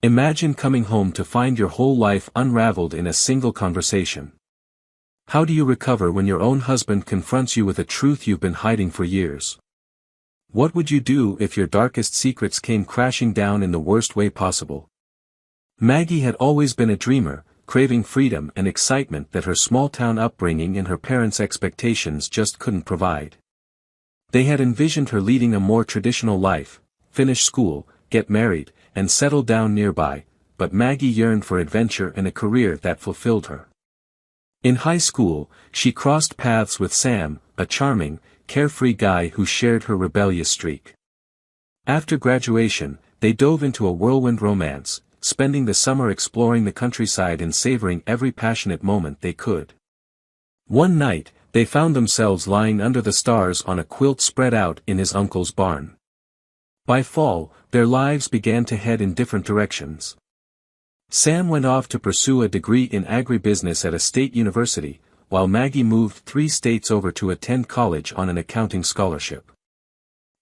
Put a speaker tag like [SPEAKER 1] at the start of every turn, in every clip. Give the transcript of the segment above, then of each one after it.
[SPEAKER 1] Imagine coming home to find your whole life unraveled in a single conversation. How do you recover when your own husband confronts you with a truth you've been hiding for years? What would you do if your darkest secrets came crashing down in the worst way possible? Maggie had always been a dreamer, craving freedom and excitement that her small-town upbringing and her parents' expectations just couldn't provide. They had envisioned her leading a more traditional life, finish school, get married, and settle down nearby, but Maggie yearned for adventure and a career that fulfilled her. In high school, she crossed paths with Sam, a charming, carefree guy who shared her rebellious streak. After graduation, they dove into a whirlwind romance, spending the summer exploring the countryside and savoring every passionate moment they could. One night, they found themselves lying under the stars on a quilt spread out in his uncle's barn. By fall, their lives began to head in different directions. Sam went off to pursue a degree in agribusiness at a state university, while Maggie moved 3 states over to attend college on an accounting scholarship.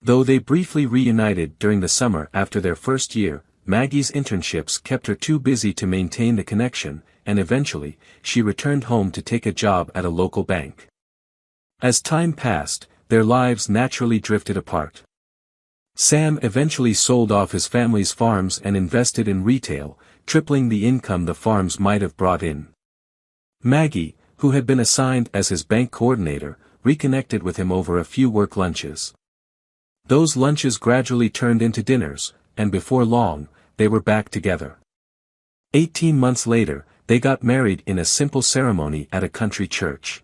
[SPEAKER 1] Though they briefly reunited during the summer after their first year, Maggie's internships kept her too busy to maintain the connection, and eventually, she returned home to take a job at a local bank. As time passed, their lives naturally drifted apart. Sam eventually sold off his family's farms and invested in retail, tripling the income the farms might have brought in. Maggie, who had been assigned as his bank coordinator, reconnected with him over a few work lunches. Those lunches gradually turned into dinners, and before long, they were back together. 18 months later, they got married in a simple ceremony at a country church.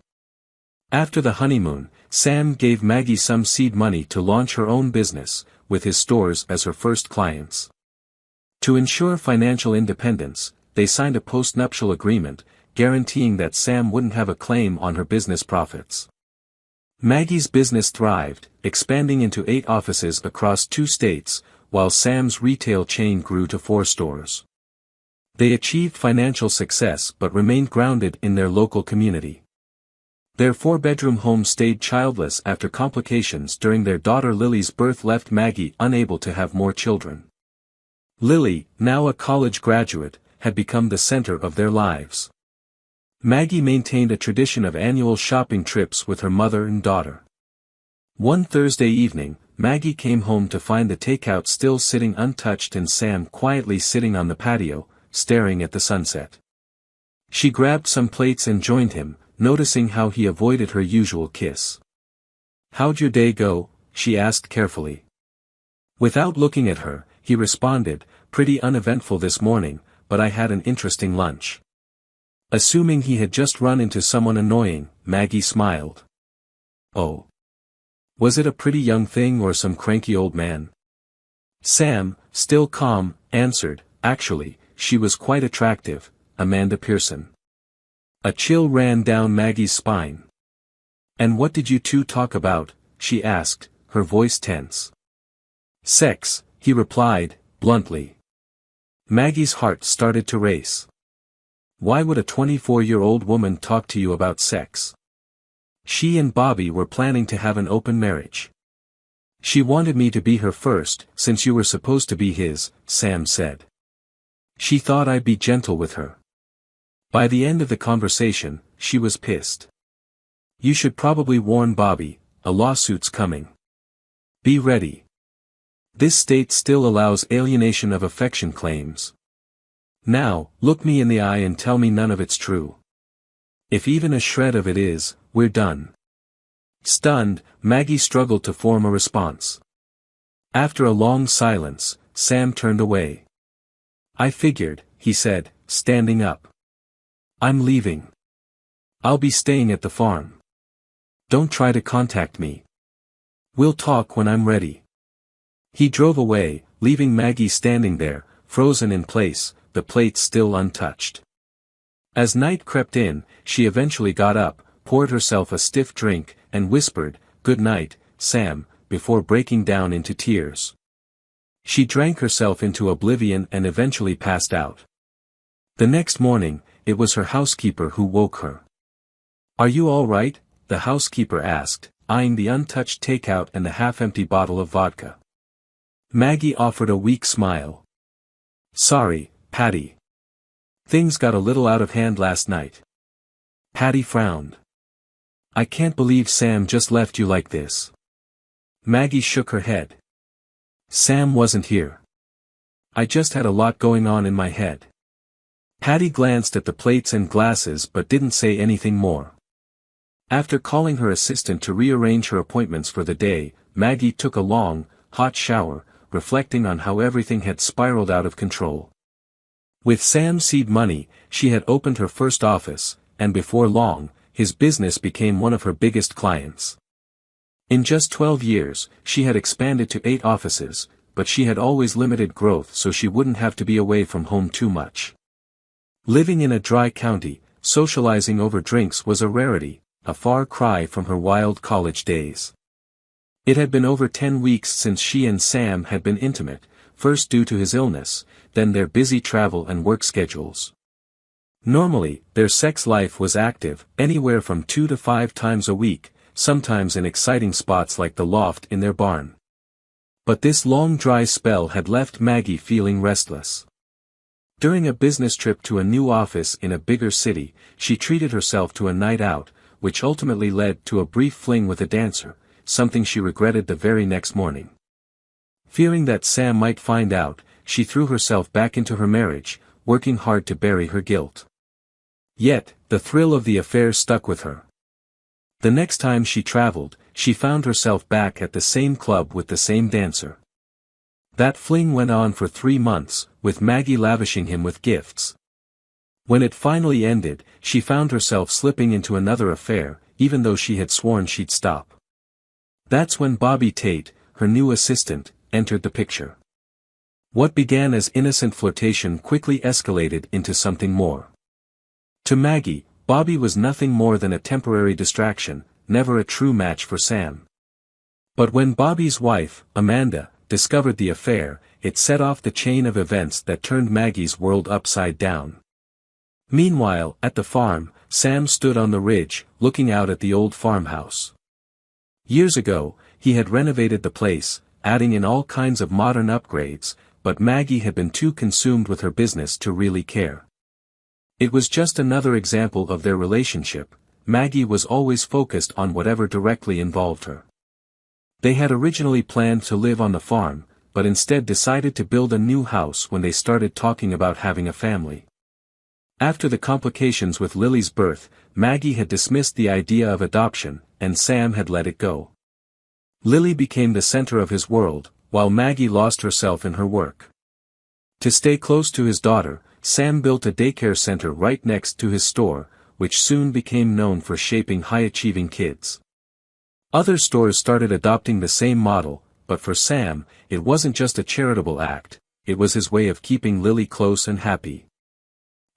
[SPEAKER 1] After the honeymoon, Sam gave Maggie some seed money to launch her own business, with his stores as her first clients. To ensure financial independence, they signed a postnuptial agreement, guaranteeing that Sam wouldn't have a claim on her business profits. Maggie's business thrived, expanding into 8 offices across 2 states, while Sam's retail chain grew to 4 stores. They achieved financial success but remained grounded in their local community. Their 4-bedroom home stayed childless after complications during their daughter Lily's birth left Maggie unable to have more children. Lily, now a college graduate, had become the center of their lives. Maggie maintained a tradition of annual shopping trips with her mother and daughter. One Thursday evening, Maggie came home to find the takeout still sitting untouched and Sam quietly sitting on the patio, staring at the sunset. She grabbed some plates and joined him, noticing how he avoided her usual kiss. "How'd your day go?" she asked carefully. Without looking at her, he responded, "Pretty uneventful this morning, but I had an interesting lunch." Assuming he had just run into someone annoying, Maggie smiled. "Oh. Was it a pretty young thing or some cranky old man?" Sam, still calm, answered, "Actually, she was quite attractive, Amanda Pearson." A chill ran down Maggie's spine. "And what did you two talk about?" she asked, her voice tense. "Sex," he replied, bluntly. Maggie's heart started to race. Why would a 24-year-old woman talk to you about sex? She and Bobby were planning to have an open marriage. "She wanted me to be her first, since you were supposed to be his," Sam said. "She thought I'd be gentle with her." By the end of the conversation, she was pissed. "You should probably warn Bobby, a lawsuit's coming. Be ready. This state still allows alienation of affection claims. Now, look me in the eye and tell me none of it's true. If even a shred of it is, we're done." Stunned, Maggie struggled to form a response. After a long silence, Sam turned away. "I figured," he said, standing up. "I'm leaving. I'll be staying at the farm. Don't try to contact me. We'll talk when I'm ready." He drove away, leaving Maggie standing there, frozen in place, the plate still untouched. As night crept in, she eventually got up, poured herself a stiff drink, and whispered, "Good night, Sam," before breaking down into tears. She drank herself into oblivion and eventually passed out. The next morning, it was her housekeeper who woke her. "Are you all right?" the housekeeper asked, eyeing the untouched takeout and the half-empty bottle of vodka. Maggie offered a weak smile. Sorry, Patty. Things got a little out of hand last night. Patty frowned. I can't believe Sam just left you like this. Maggie shook her head. Sam wasn't here. I just had a lot going on in my head. Patty glanced at the plates and glasses but didn't say anything more. After calling her assistant to rearrange her appointments for the day, Maggie took a long, hot shower, reflecting on how everything had spiraled out of control. With Sam's seed money, she had opened her first office, and before long, his business became one of her biggest clients. In just 12 years, she had expanded to 8 offices, but she had always limited growth so she wouldn't have to be away from home too much. Living in a dry county, socializing over drinks was a rarity, a far cry from her wild college days. It had been over 10 weeks since she and Sam had been intimate, first due to his illness, then their busy travel and work schedules. Normally, their sex life was active, anywhere from 2 to 5 times a week, sometimes in exciting spots like the loft in their barn. But this long dry spell had left Maggie feeling restless. During a business trip to a new office in a bigger city, she treated herself to a night out, which ultimately led to a brief fling with a dancer, something she regretted the very next morning. Fearing that Sam might find out, she threw herself back into her marriage, working hard to bury her guilt. Yet, the thrill of the affair stuck with her. The next time she traveled, she found herself back at the same club with the same dancer. That fling went on for 3 months, with Maggie lavishing him with gifts. When it finally ended, she found herself slipping into another affair, even though she had sworn she'd stop. That's when Bobby Tate, her new assistant, entered the picture. What began as innocent flirtation quickly escalated into something more. To Maggie, Bobby was nothing more than a temporary distraction, never a true match for Sam. But when Bobby's wife, Amanda, discovered the affair, it set off the chain of events that turned Maggie's world upside down. Meanwhile, at the farm, Sam stood on the ridge, looking out at the old farmhouse. Years ago, he had renovated the place, adding in all kinds of modern upgrades, but Maggie had been too consumed with her business to really care. It was just another example of their relationship. Maggie was always focused on whatever directly involved her. They had originally planned to live on the farm, but instead decided to build a new house when they started talking about having a family. After the complications with Lily's birth, Maggie had dismissed the idea of adoption, and Sam had let it go. Lily became the center of his world, while Maggie lost herself in her work. To stay close to his daughter, Sam built a daycare center right next to his store, which soon became known for shaping high-achieving kids. Other stores started adopting the same model, but for Sam, it wasn't just a charitable act, it was his way of keeping Lily close and happy.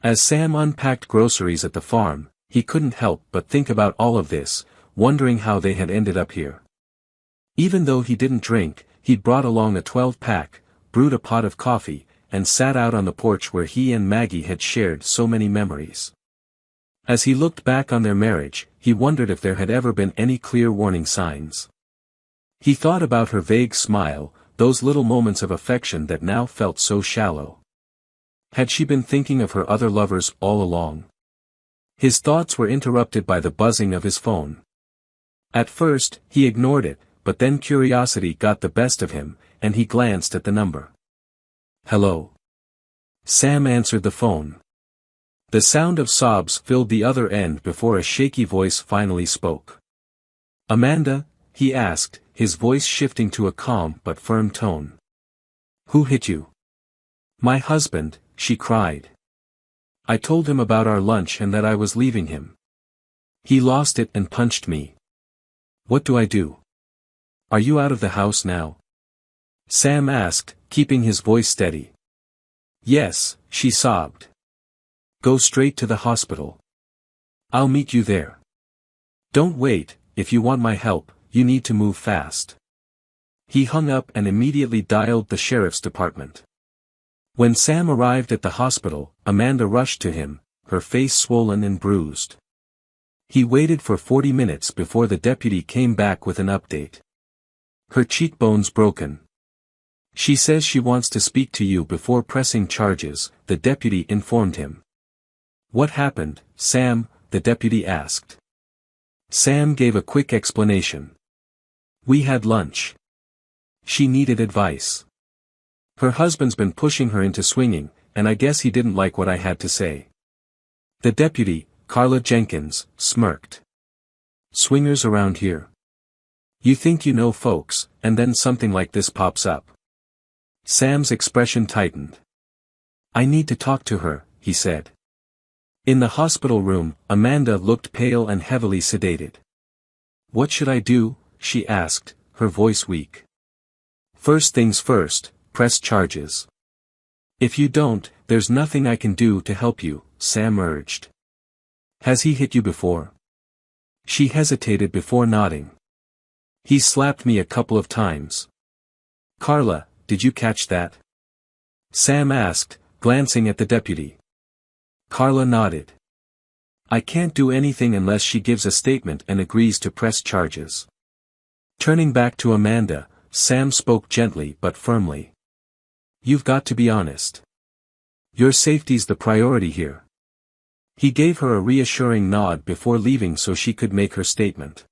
[SPEAKER 1] As Sam unpacked groceries at the farm, he couldn't help but think about all of this, wondering how they had ended up here. Even though he didn't drink, he'd brought along a 12-pack, brewed a pot of coffee, and sat out on the porch where he and Maggie had shared so many memories. As he looked back on their marriage, he wondered if there had ever been any clear warning signs. He thought about her vague smile, those little moments of affection that now felt so shallow. Had she been thinking of her other lovers all along? His thoughts were interrupted by the buzzing of his phone. At first, he ignored it, but then curiosity got the best of him, and he glanced at the number. Hello. Sam answered the phone. The sound of sobs filled the other end before a shaky voice finally spoke. Amanda, he asked, his voice shifting to a calm but firm tone. Who hit you? My husband, she cried. I told him about our lunch and that I was leaving him. He lost it and punched me. What do I do? Are you out of the house now? Sam asked, keeping his voice steady. Yes, she sobbed. Go straight to the hospital. I'll meet you there. Don't wait, if you want my help, you need to move fast. He hung up and immediately dialed the sheriff's department. When Sam arrived at the hospital, Amanda rushed to him, her face swollen and bruised. He waited for 40 minutes before the deputy came back with an update. Her cheekbones broken. She says she wants to speak to you before pressing charges, the deputy informed him. What happened, Sam? The deputy asked. Sam gave a quick explanation. We had lunch. She needed advice. Her husband's been pushing her into swinging, and I guess he didn't like what I had to say. The deputy, Carla Jenkins, smirked. Swingers around here. You think you know folks, and then something like this pops up. Sam's expression tightened. I need to talk to her, he said. In the hospital room, Amanda looked pale and heavily sedated. What should I do? She asked, her voice weak. First things first, press charges. If you don't, there's nothing I can do to help you, Sam urged. Has he hit you before? She hesitated before nodding. He slapped me a couple of times. Carla, did you catch that? Sam asked, glancing at the deputy. Carla nodded. I can't do anything unless she gives a statement and agrees to press charges. Turning back to Amanda, Sam spoke gently but firmly. You've got to be honest. Your safety's the priority here. He gave her a reassuring nod before leaving so she could make her statement.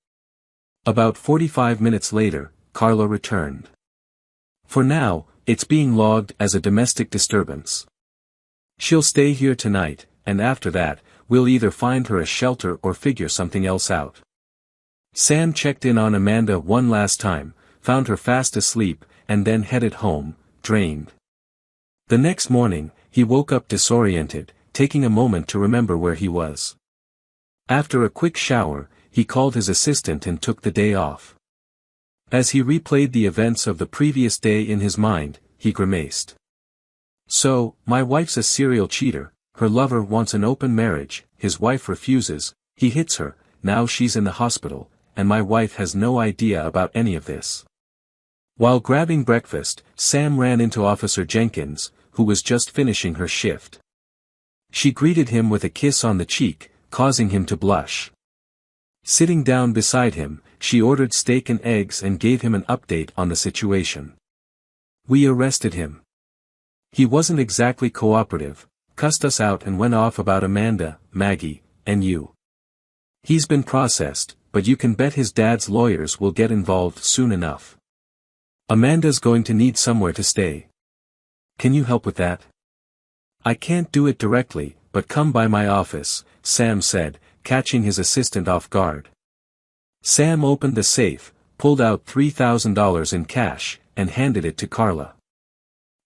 [SPEAKER 1] About 45 minutes later, Carla returned. For now, it's being logged as a domestic disturbance. She'll stay here tonight, and after that, we'll either find her a shelter or figure something else out. Sam checked in on Amanda one last time, found her fast asleep, and then headed home, drained. The next morning, he woke up disoriented, taking a moment to remember where he was. After a quick shower, he called his assistant and took the day off. As he replayed the events of the previous day in his mind, he grimaced. So, my wife's a serial cheater, her lover wants an open marriage, his wife refuses, he hits her, now she's in the hospital, and my wife has no idea about any of this. While grabbing breakfast, Sam ran into Officer Jenkins, who was just finishing her shift. She greeted him with a kiss on the cheek, causing him to blush. Sitting down beside him, she ordered steak and eggs and gave him an update on the situation. We arrested him. He wasn't exactly cooperative, cussed us out and went off about Amanda, Maggie, and you. He's been processed, but you can bet his dad's lawyers will get involved soon enough. Amanda's going to need somewhere to stay. Can you help with that? I can't do it directly, but come by my office, Sam said, catching his assistant off guard. Sam opened the safe, pulled out $3,000 in cash, and handed it to Carla.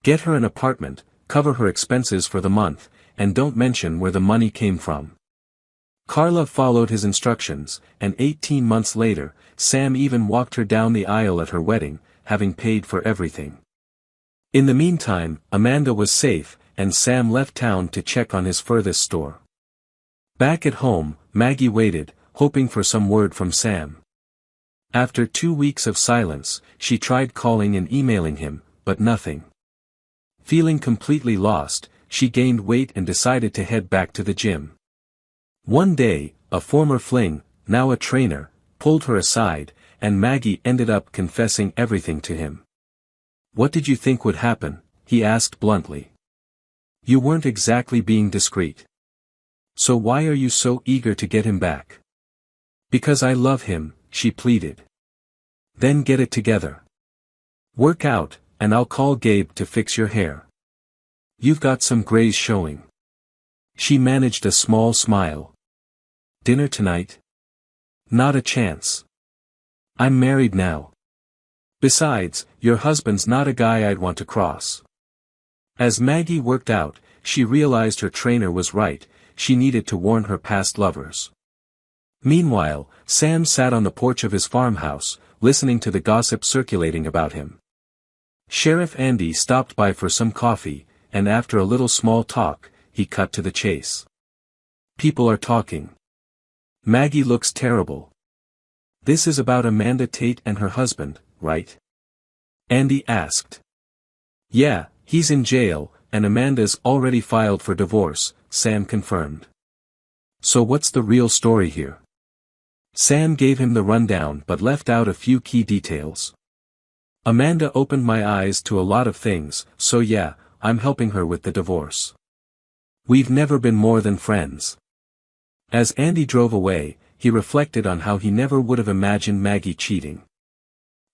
[SPEAKER 1] Get her an apartment, cover her expenses for the month, and don't mention where the money came from. Carla followed his instructions, and 18 months later, Sam even walked her down the aisle at her wedding, having paid for everything. In the meantime, Amanda was safe, and Sam left town to check on his furthest store. Back at home, Maggie waited, hoping for some word from Sam. After 2 weeks of silence, she tried calling and emailing him, but nothing. Feeling completely lost, she gained weight and decided to head back to the gym. One day, a former fling, now a trainer, pulled her aside, and Maggie ended up confessing everything to him. What did you think would happen? He asked bluntly. You weren't exactly being discreet. So why are you so eager to get him back? Because I love him, she pleaded. Then get it together. Work out, and I'll call Gabe to fix your hair. You've got some grays showing. She managed a small smile. Dinner tonight? Not a chance. I'm married now. Besides, your husband's not a guy I'd want to cross. As Maggie worked out, she realized her trainer was right, she needed to warn her past lovers. Meanwhile, Sam sat on the porch of his farmhouse, listening to the gossip circulating about him. Sheriff Andy stopped by for some coffee, and after a little small talk, he cut to the chase. People are talking. Maggie looks terrible. This is about Amanda Tate and her husband, right? Andy asked. Yeah, he's in jail, and Amanda's already filed for divorce, Sam confirmed. So what's the real story here? Sam gave him the rundown but left out a few key details. Amanda opened my eyes to a lot of things, so yeah, I'm helping her with the divorce. We've never been more than friends. As Andy drove away, he reflected on how he never would have imagined Maggie cheating.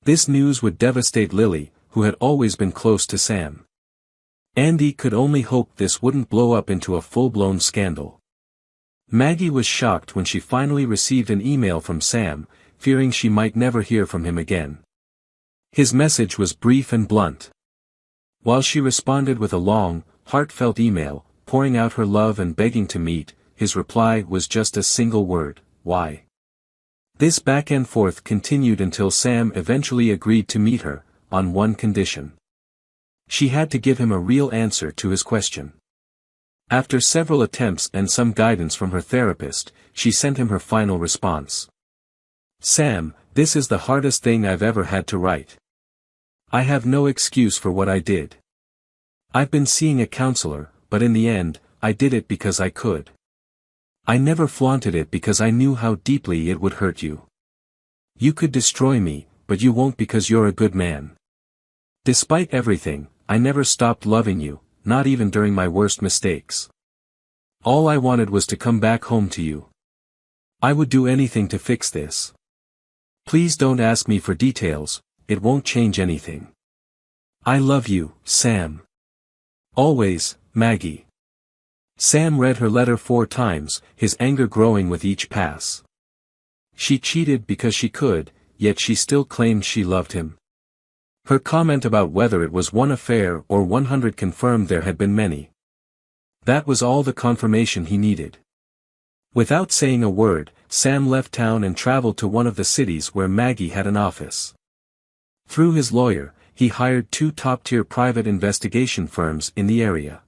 [SPEAKER 1] This news would devastate Lily, who had always been close to Sam. Andy could only hope this wouldn't blow up into a full-blown scandal. Maggie was shocked when she finally received an email from Sam, fearing she might never hear from him again. His message was brief and blunt. While she responded with a long, heartfelt email, pouring out her love and begging to meet, his reply was just a single word: why? This back and forth continued until Sam eventually agreed to meet her, on one condition. She had to give him a real answer to his question. After several attempts and some guidance from her therapist, she sent him her final response. Sam, this is the hardest thing I've ever had to write. I have no excuse for what I did. I've been seeing a counselor, but in the end, I did it because I could. I never flaunted it because I knew how deeply it would hurt you. You could destroy me, but you won't because you're a good man. Despite everything, I never stopped loving you, not even during my worst mistakes. All I wanted was to come back home to you. I would do anything to fix this. Please don't ask me for details, it won't change anything. I love you, Sam. Always, Maggie. Sam read her letter 4 times, his anger growing with each pass. She cheated because she could, yet she still claimed she loved him. Her comment about whether it was one affair or 100 confirmed there had been many. That was all the confirmation he needed. Without saying a word, Sam left town and traveled to one of the cities where Maggie had an office. Through his lawyer, he hired 2 top-tier private investigation firms in the area.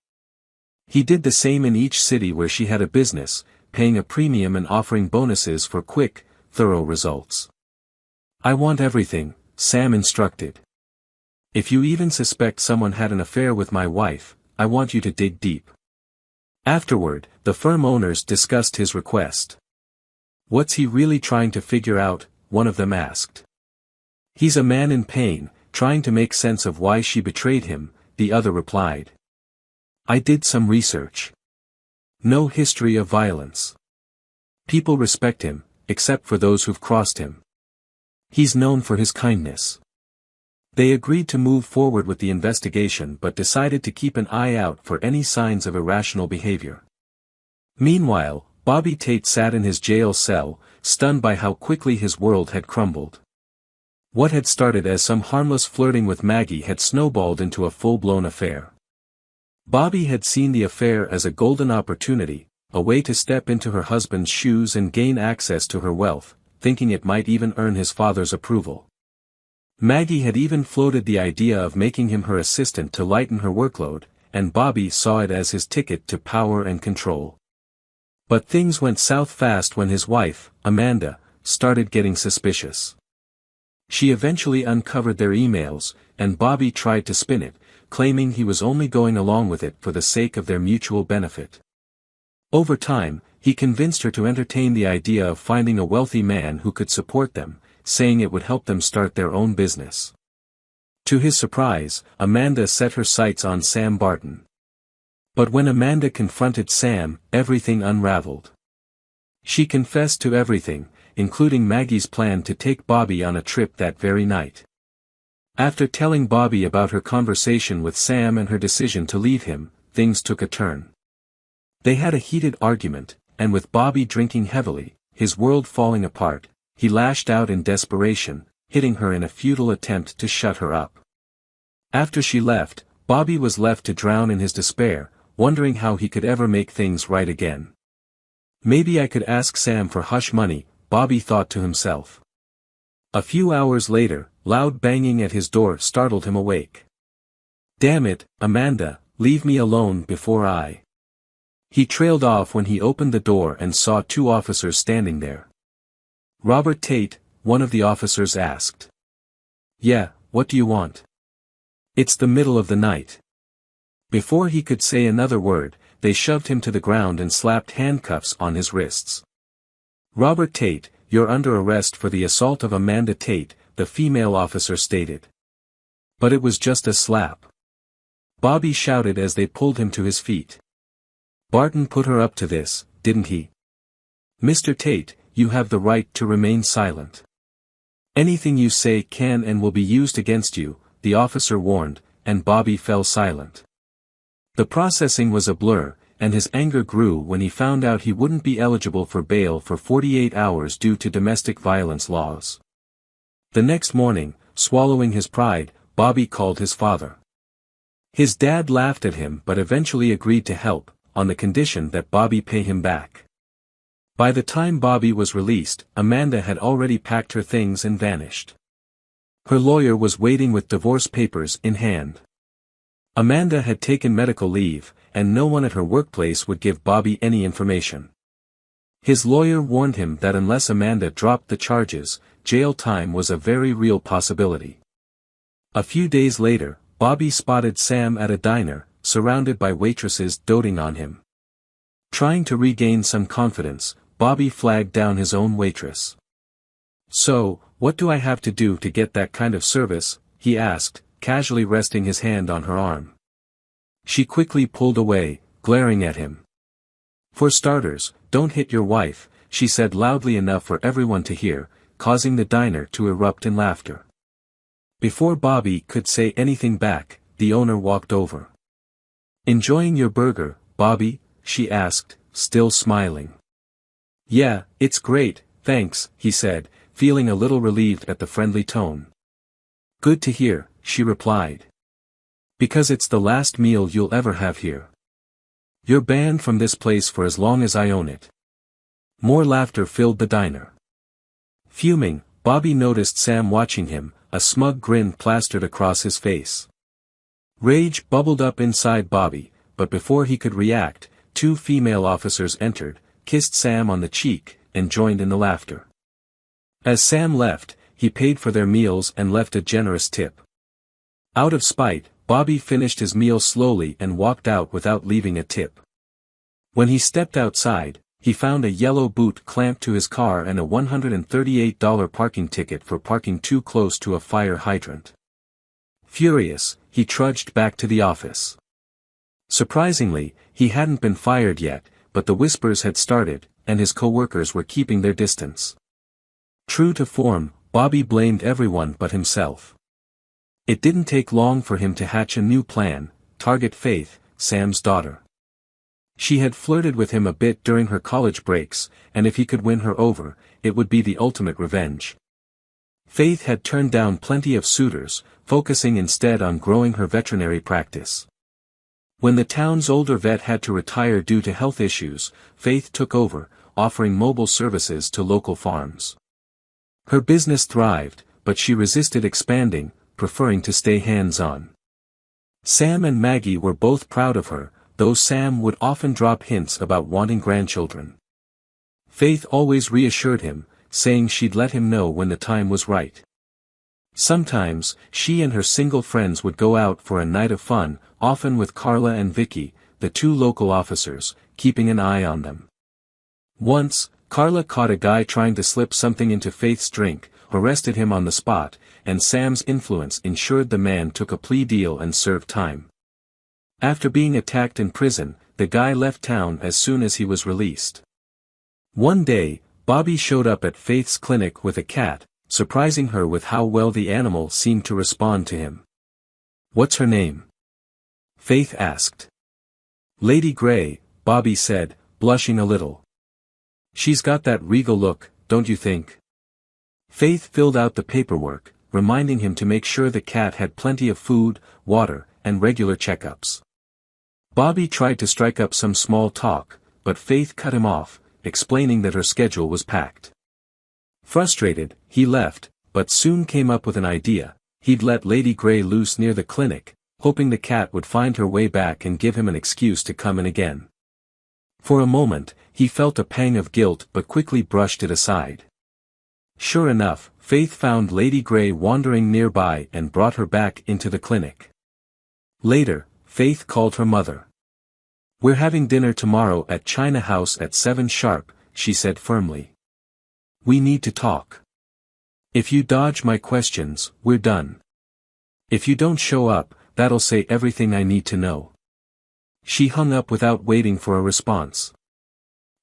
[SPEAKER 1] He did the same in each city where she had a business, paying a premium and offering bonuses for quick, thorough results. I want everything, Sam instructed. If you even suspect someone had an affair with my wife, I want you to dig deep. Afterward, the firm owners discussed his request. What's he really trying to figure out? One of them asked. He's a man in pain, trying to make sense of why she betrayed him, the other replied. I did some research. No history of violence. People respect him, except for those who've crossed him. He's known for his kindness. They agreed to move forward with the investigation but decided to keep an eye out for any signs of irrational behavior. Meanwhile, Bobby Tate sat in his jail cell, stunned by how quickly his world had crumbled. What had started as some harmless flirting with Maggie had snowballed into a full-blown affair. Bobby had seen the affair as a golden opportunity, a way to step into her husband's shoes and gain access to her wealth, thinking it might even earn his father's approval. Maggie had even floated the idea of making him her assistant to lighten her workload, and Bobby saw it as his ticket to power and control. But things went south fast when his wife, Amanda, started getting suspicious. She eventually uncovered their emails, and Bobby tried to spin it, claiming he was only going along with it for the sake of their mutual benefit. Over time, he convinced her to entertain the idea of finding a wealthy man who could support them, saying it would help them start their own business. To his surprise, Amanda set her sights on Sam Barton. But when Amanda confronted Sam, everything unraveled. She confessed to everything, including Maggie's plan to take Bobby on a trip that very night. After telling Bobby about her conversation with Sam and her decision to leave him, things took a turn. They had a heated argument, and with Bobby drinking heavily, his world falling apart, he lashed out in desperation, hitting her in a futile attempt to shut her up. After she left, Bobby was left to drown in his despair, wondering how he could ever make things right again. Maybe I could ask Sam for hush money, Bobby thought to himself. A few hours later, loud banging at his door startled him awake. Damn it, Amanda, leave me alone before I... He trailed off when he opened the door and saw 2 officers standing there. Robert Tate, one of the officers asked. Yeah, what do you want? It's the middle of the night. Before he could say another word, they shoved him to the ground and slapped handcuffs on his wrists. Robert Tate, you're under arrest for the assault of Amanda Tate, the female officer stated. But it was just a slap. Bobby shouted as they pulled him to his feet. Barton put her up to this, didn't he? Mr. Tate, you have the right to remain silent. Anything you say can and will be used against you, the officer warned, and Bobby fell silent. The processing was a blur, and his anger grew when he found out he wouldn't be eligible for bail for 48 hours due to domestic violence laws. The next morning, swallowing his pride, Bobby called his father. His dad laughed at him but eventually agreed to help, on the condition that Bobby pay him back. By the time Bobby was released, Amanda had already packed her things and vanished. Her lawyer was waiting with divorce papers in hand. Amanda had taken medical leave, and no one at her workplace would give Bobby any information. His lawyer warned him that unless Amanda dropped the charges, jail time was a very real possibility. A few days later, Bobby spotted Sam at a diner, surrounded by waitresses doting on him. Trying to regain some confidence, Bobby flagged down his own waitress. "So, what do I have to do to get that kind of service?" he asked, casually resting his hand on her arm. She quickly pulled away, glaring at him. "For starters, don't hit your wife," she said loudly enough for everyone to hear, causing the diner to erupt in laughter. Before Bobby could say anything back, the owner walked over. "Enjoying your burger, Bobby?" she asked, still smiling. "Yeah, it's great, thanks," he said, feeling a little relieved at the friendly tone. "Good to hear," she replied. "Because it's the last meal you'll ever have here. You're banned from this place for as long as I own it." More laughter filled the diner. Fuming, Bobby noticed Sam watching him, a smug grin plastered across his face. Rage bubbled up inside Bobby, but before he could react, two female officers entered, kissed Sam on the cheek, and joined in the laughter. As Sam left, he paid for their meals and left a generous tip. Out of spite, Bobby finished his meal slowly and walked out without leaving a tip. When he stepped outside, he found a yellow boot clamped to his car and a $138 parking ticket for parking too close to a fire hydrant. Furious, he trudged back to the office. Surprisingly, he hadn't been fired yet, but the whispers had started, and his co-workers were keeping their distance. True to form, Bobby blamed everyone but himself. It didn't take long for him to hatch a new plan: target Faith, Sam's daughter. She had flirted with him a bit during her college breaks, and if he could win her over, it would be the ultimate revenge. Faith had turned down plenty of suitors, focusing instead on growing her veterinary practice. When the town's older vet had to retire due to health issues, Faith took over, offering mobile services to local farms. Her business thrived, but she resisted expanding, preferring to stay hands-on. Sam and Maggie were both proud of her, though Sam would often drop hints about wanting grandchildren. Faith always reassured him, saying she'd let him know when the time was right. Sometimes, she and her single friends would go out for a night of fun, often with Carla and Vicky, the two local officers, keeping an eye on them. Once, Carla caught a guy trying to slip something into Faith's drink, arrested him on the spot, and Sam's influence ensured the man took a plea deal and served time. After being attacked in prison, the guy left town as soon as he was released. One day, Bobby showed up at Faith's clinic with a cat, surprising her with how well the animal seemed to respond to him. "What's her name?" Faith asked. "Lady Grey," Bobby said, blushing a little. "She's got that regal look, don't you think?" Faith filled out the paperwork, reminding him to make sure the cat had plenty of food, water, and regular checkups. Bobby tried to strike up some small talk, but Faith cut him off, explaining that her schedule was packed. Frustrated, he left, but soon came up with an idea: he'd let Lady Grey loose near the clinic, hoping the cat would find her way back and give him an excuse to come in again. For a moment, he felt a pang of guilt but quickly brushed it aside. Sure enough, Faith found Lady Grey wandering nearby and brought her back into the clinic. Later, Faith called her mother. "We're having dinner tomorrow at China House at 7 sharp, she said firmly. "We need to talk. If you dodge my questions, we're done." If you don't show up, that'll say everything I need to know." She hung up without waiting for a response.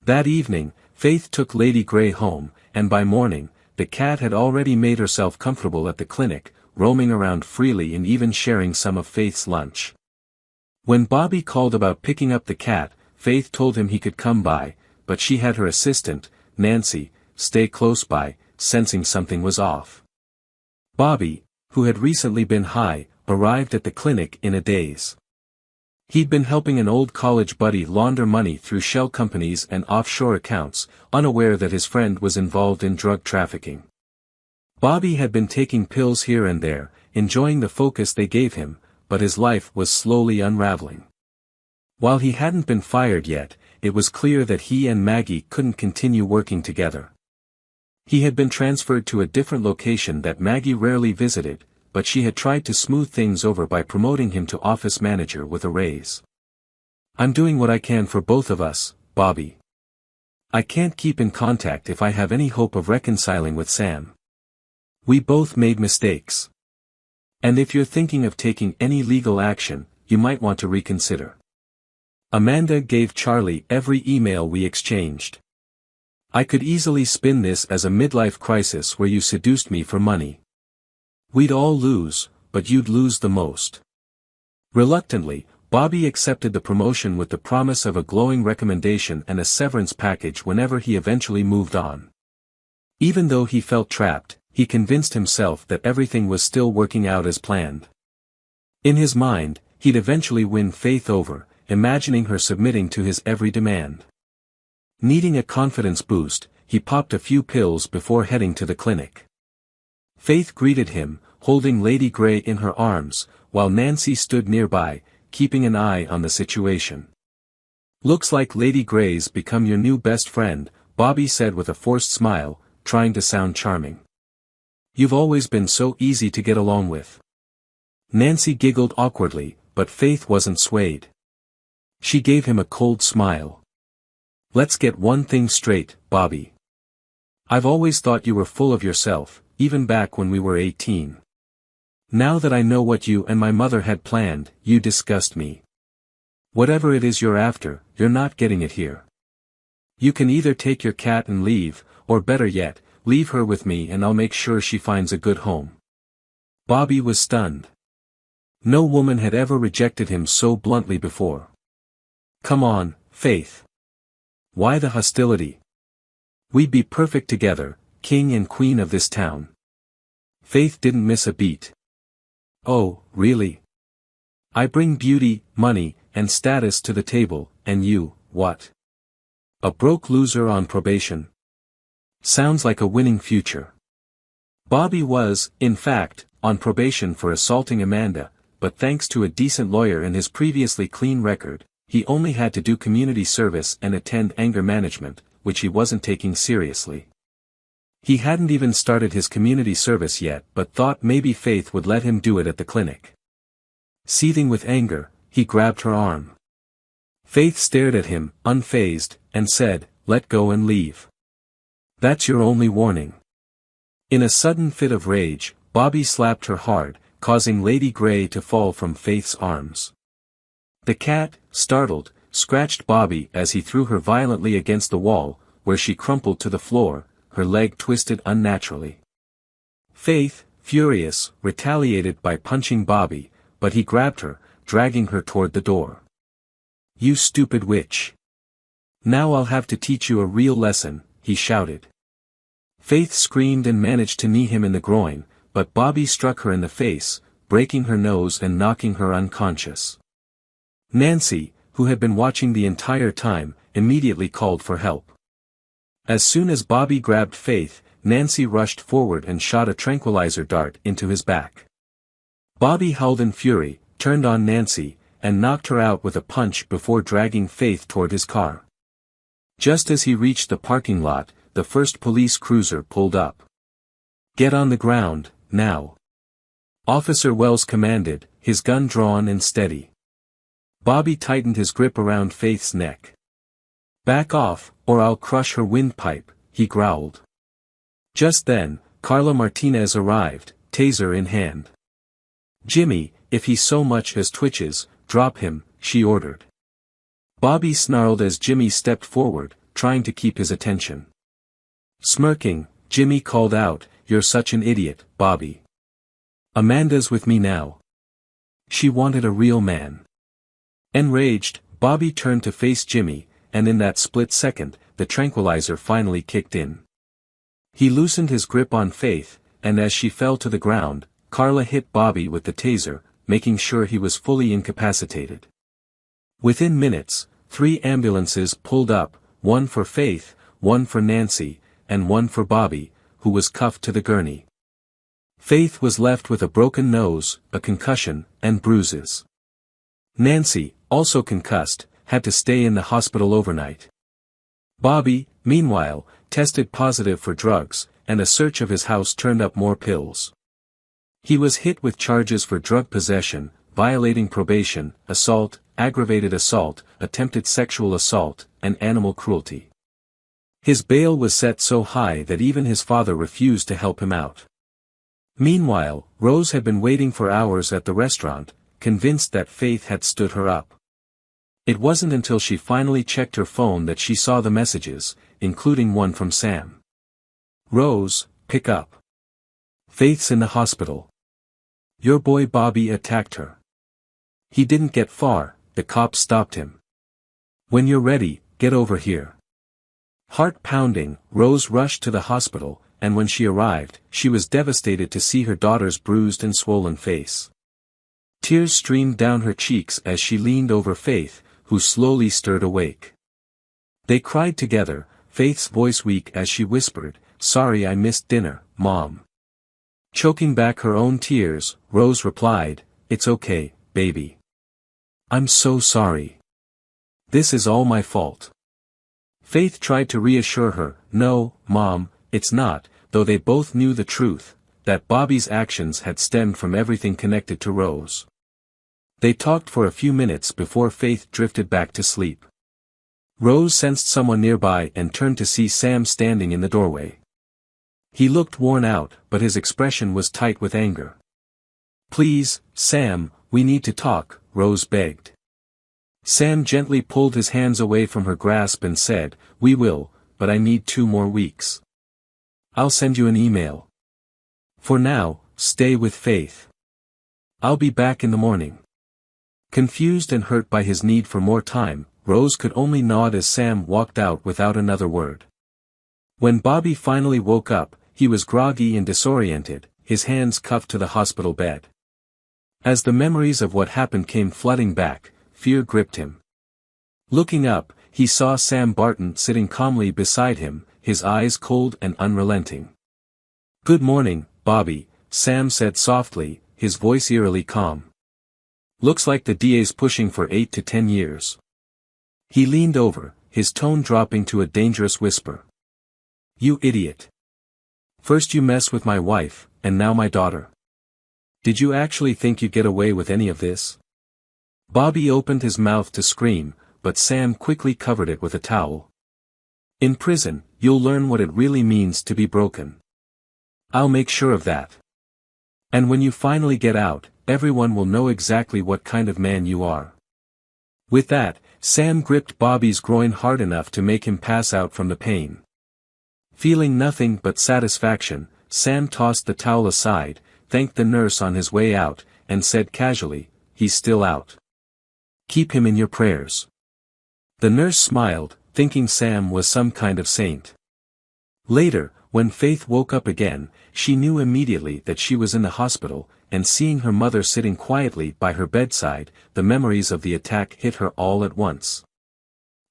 [SPEAKER 1] That evening, Faith took Lady Grey home, and by morning, the cat had already made herself comfortable at the clinic, roaming around freely and even sharing some of Faith's lunch. When Bobby called about picking up the cat, Faith told him he could come by, but she had her assistant, Nancy, stay close by, sensing something was off. Bobby, who had recently been high, arrived at the clinic in a daze. He'd been helping an old college buddy launder money through shell companies and offshore accounts, unaware that his friend was involved in drug trafficking. Bobby had been taking pills here and there, enjoying the focus they gave him, but his life was slowly unraveling. While he hadn't been fired yet, it was clear that he and Maggie couldn't continue working together. He had been transferred to a different location that Maggie rarely visited, but she had tried to smooth things over by promoting him to office manager with a raise. "I'm doing what I can for both of us, Bobby. I can't keep in contact if I have any hope of reconciling with Sam. We both made mistakes. And if you're thinking of taking any legal action, you might want to reconsider. Amanda gave Charlie every email we exchanged. I could easily spin this as a midlife crisis where you seduced me for money. We'd all lose, but you'd lose the most." Reluctantly, Bobby accepted the promotion with the promise of a glowing recommendation and a severance package whenever he eventually moved on. Even though he felt trapped, he convinced himself that everything was still working out as planned. In his mind, he'd eventually win Faith over, imagining her submitting to his every demand. Needing a confidence boost, he popped a few pills before heading to the clinic. Faith greeted him, holding Lady Grey in her arms, while Nancy stood nearby, keeping an eye on the situation. "Looks like Lady Grey's become your new best friend," Bobby said with a forced smile, trying to sound charming. "You've always been so easy to get along with." Nancy giggled awkwardly, but Faith wasn't swayed. She gave him a cold smile. "Let's get one thing straight, Bobby. I've always thought you were full of yourself, even back when we were 18. Now that I know what you and my mother had planned, you disgust me. Whatever it is you're after, you're not getting it here. You can either take your cat and leave, or better yet, leave her with me and I'll make sure she finds a good home." Bobby was stunned. No woman had ever rejected him so bluntly before. "Come on, Faith. Why the hostility? We'd be perfect together, king and queen of this town." Faith didn't miss a beat. "Oh, really? I bring beauty, money, and status to the table, and you, what? A broke loser on probation? Sounds like a winning future." Bobby was, in fact, on probation for assaulting Amanda, but thanks to a decent lawyer and his previously clean record, he only had to do community service and attend anger management, which he wasn't taking seriously. He hadn't even started his community service yet but thought maybe Faith would let him do it at the clinic. Seething with anger, he grabbed her arm. Faith stared at him, unfazed, and said, "Let go and leave. That's your only warning." In a sudden fit of rage, Bobby slapped her hard, causing Lady Grey to fall from Faith's arms. The cat, startled, scratched Bobby as he threw her violently against the wall, where she crumpled to the floor, her leg twisted unnaturally. Faith, furious, retaliated by punching Bobby, but he grabbed her, dragging her toward the door. "You stupid witch. Now I'll have to teach you a real lesson," he shouted. Faith screamed and managed to knee him in the groin, but Bobby struck her in the face, breaking her nose and knocking her unconscious. Nancy, who had been watching the entire time, immediately called for help. As soon as Bobby grabbed Faith, Nancy rushed forward and shot a tranquilizer dart into his back. Bobby howled in fury, turned on Nancy, and knocked her out with a punch before dragging Faith toward his car. Just as he reached the parking lot, the first police cruiser pulled up. "Get on the ground, now," Officer Wells commanded, his gun drawn and steady. Bobby tightened his grip around Faith's neck. "Back off, or I'll crush her windpipe," he growled. Just then, Carla Martinez arrived, taser in hand. Jimmy, if he so much as twitches, drop him, she ordered. Bobby snarled as Jimmy stepped forward, trying to keep his attention. Smirking, Jimmy called out, "You're such an idiot, Bobby. Amanda's with me now." She wanted a real man. Enraged, Bobby turned to face Jimmy, and in that split second, the tranquilizer finally kicked in. He loosened his grip on Faith, and as she fell to the ground, Carla hit Bobby with the taser, making sure he was fully incapacitated. Within minutes, 3 ambulances pulled up, one for Faith, one for Nancy, and one for Bobby, who was cuffed to the gurney. Faith was left with a broken nose, a concussion, and bruises. Nancy, also concussed, had to stay in the hospital overnight. Bobby, meanwhile, tested positive for drugs, and a search of his house turned up more pills. He was hit with charges for drug possession, violating probation, assault, aggravated assault, attempted sexual assault, and animal cruelty. His bail was set so high that even his father refused to help him out. Meanwhile, Rose had been waiting for hours at the restaurant, convinced that Faith had stood her up. It wasn't until she finally checked her phone that she saw the messages, including one from Sam. "Rose, pick up. Faith's in the hospital. Your boy Bobby attacked her." He didn't get far, the cops stopped him. "When you're ready, get over here." Heart pounding, Rose rushed to the hospital, and when she arrived, she was devastated to see her daughter's bruised and swollen face. Tears streamed down her cheeks as she leaned over Faith, who slowly stirred awake. They cried together, Faith's voice weak as she whispered, "Sorry I missed dinner, Mom." Choking back her own tears, Rose replied, "It's okay, baby. I'm so sorry. This is all my fault." Faith tried to reassure her, "No, Mom, it's not," though they both knew the truth, that Bobby's actions had stemmed from everything connected to Rose. They talked for a few minutes before Faith drifted back to sleep. Rose sensed someone nearby and turned to see Sam standing in the doorway. He looked worn out, but his expression was tight with anger. "Please, Sam, we need to talk," Rose begged. Sam gently pulled his hands away from her grasp and said, "We will, but I need 2 more weeks. I'll send you an email. For now, stay with Faith. I'll be back in the morning." Confused and hurt by his need for more time, Rose could only nod as Sam walked out without another word. When Bobby finally woke up, he was groggy and disoriented, his hands cuffed to the hospital bed. As the memories of what happened came flooding back, fear gripped him. Looking up, he saw Sam Barton sitting calmly beside him, his eyes cold and unrelenting. "Good morning, Bobby," Sam said softly, his voice eerily calm. "Looks like the DA's pushing for 8 to 10 years. He leaned over, his tone dropping to a dangerous whisper. "You idiot. First you mess with my wife, and now my daughter. Did you actually think you'd get away with any of this?" Bobby opened his mouth to scream, but Sam quickly covered it with a towel. "In prison, you'll learn what it really means to be broken. I'll make sure of that. And when you finally get out, everyone will know exactly what kind of man you are." With that, Sam gripped Bobby's groin hard enough to make him pass out from the pain. Feeling nothing but satisfaction, Sam tossed the towel aside, thanked the nurse on his way out, and said casually, "He's still out. Keep him in your prayers." The nurse smiled, thinking Sam was some kind of saint. Later, when Faith woke up again, she knew immediately that she was in the hospital, and seeing her mother sitting quietly by her bedside, the memories of the attack hit her all at once.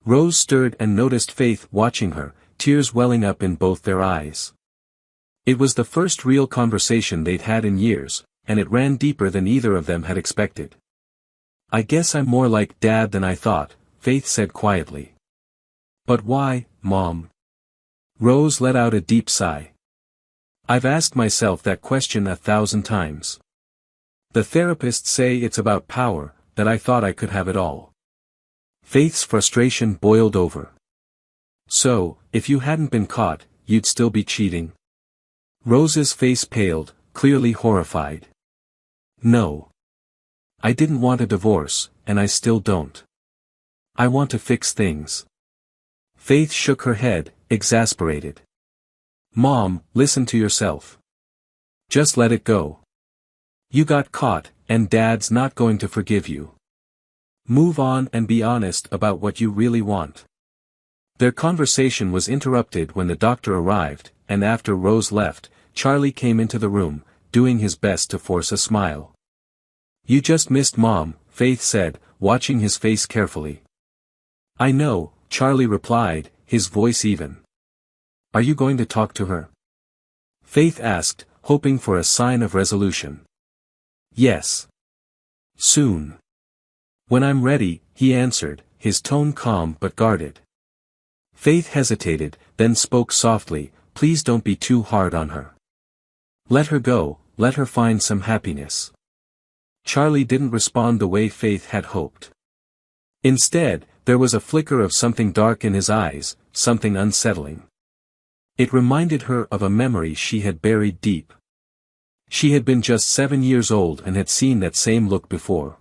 [SPEAKER 1] Rose stirred and noticed Faith watching her, tears welling up in both their eyes. It was the first real conversation they'd had in years, and it ran deeper than either of them had expected. "I guess I'm more like Dad than I thought," Faith said quietly. "But why, Mom?" Rose let out a deep sigh. "I've asked myself that question 1,000 times. The therapists say it's about power, that I thought I could have it all." Faith's frustration boiled over. "So, if you hadn't been caught, you'd still be cheating?" Rose's face paled, clearly horrified. No. I didn't want a divorce, and I still don't. I want to fix things. Faith shook her head, exasperated. Mom, listen to yourself. Just let it go. You got caught, and Dad's not going to forgive you. Move on and be honest about what you really want. Their conversation was interrupted when the doctor arrived, and after Rose left, Charlie came into the room, doing his best to force a smile. You just missed Mom, Faith said, watching his face carefully. I know, Charlie replied, his voice even. Are you going to talk to her? Faith asked, hoping for a sign of resolution. Yes. Soon. When I'm ready, he answered, his tone calm but guarded. Faith hesitated, then spoke softly, please don't be too hard on her. Let her go, let her find some happiness. Charlie didn't respond the way Faith had hoped. Instead, there was a flicker of something dark in his eyes, something unsettling. It reminded her of a memory she had buried deep. She had been just 7 years old and had seen that same look before.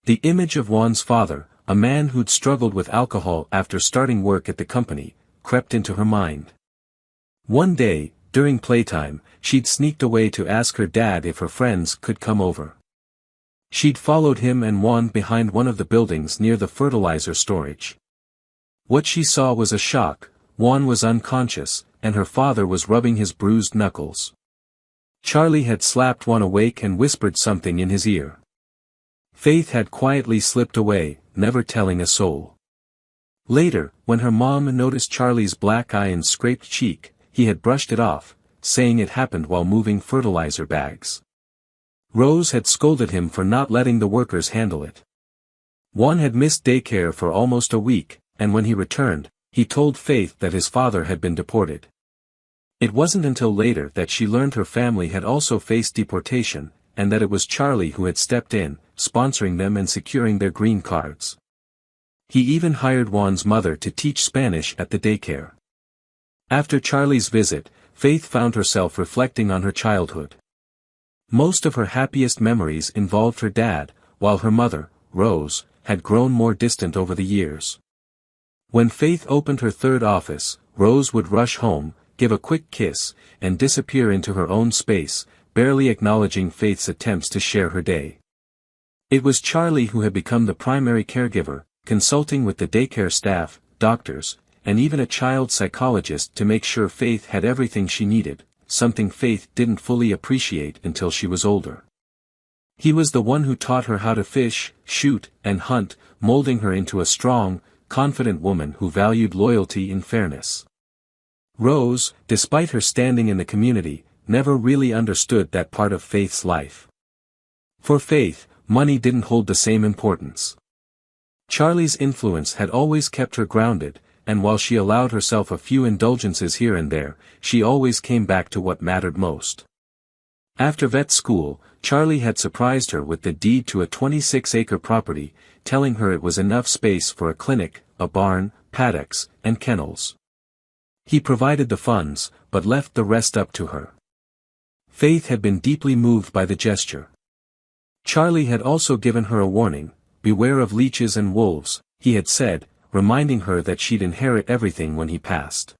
[SPEAKER 1] The image of Juan's father, a man who'd struggled with alcohol after starting work at the company, crept into her mind. One day, during playtime, she'd sneaked away to ask her dad if her friends could come over. She'd followed him and Juan behind one of the buildings near the fertilizer storage. What she saw was a shock. Juan was unconscious, and her father was rubbing his bruised knuckles. Charlie had slapped Juan awake and whispered something in his ear. Faith had quietly slipped away, never telling a soul. Later, when her mom noticed Charlie's black eye and scraped cheek, he had brushed it off, saying it happened while moving fertilizer bags. Rose had scolded him for not letting the workers handle it. Juan had missed daycare for almost a week, and when he returned, he told Faith that his father had been deported. It wasn't until later that she learned her family had also faced deportation, and that it was Charlie who had stepped in, sponsoring them and securing their green cards. He even hired Juan's mother to teach Spanish at the daycare. After Charlie's visit, Faith found herself reflecting on her childhood. Most of her happiest memories involved her dad, while her mother, Rose, had grown more distant over the years. When Faith opened her third office, Rose would rush home, give a quick kiss, and disappear into her own space, barely acknowledging Faith's attempts to share her day. It was Charlie who had become the primary caregiver, consulting with the daycare staff, doctors, and even a child psychologist to make sure Faith had everything she needed, something Faith didn't fully appreciate until she was older. He was the one who taught her how to fish, shoot, and hunt, molding her into a strong, confident woman who valued loyalty and fairness. Rose, despite her standing in the community, never really understood that part of Faith's life. For Faith, money didn't hold the same importance. Charlie's influence had always kept her grounded, and while she allowed herself a few indulgences here and there, she always came back to what mattered most. After vet school, Charlie had surprised her with the deed to a 26-acre property, telling her it was enough space for a clinic, a barn, paddocks, and kennels. He provided the funds, but left the rest up to her. Faith had been deeply moved by the gesture. Charlie had also given her a warning, beware of leeches and wolves, he had said, reminding her that she'd inherit everything when he passed.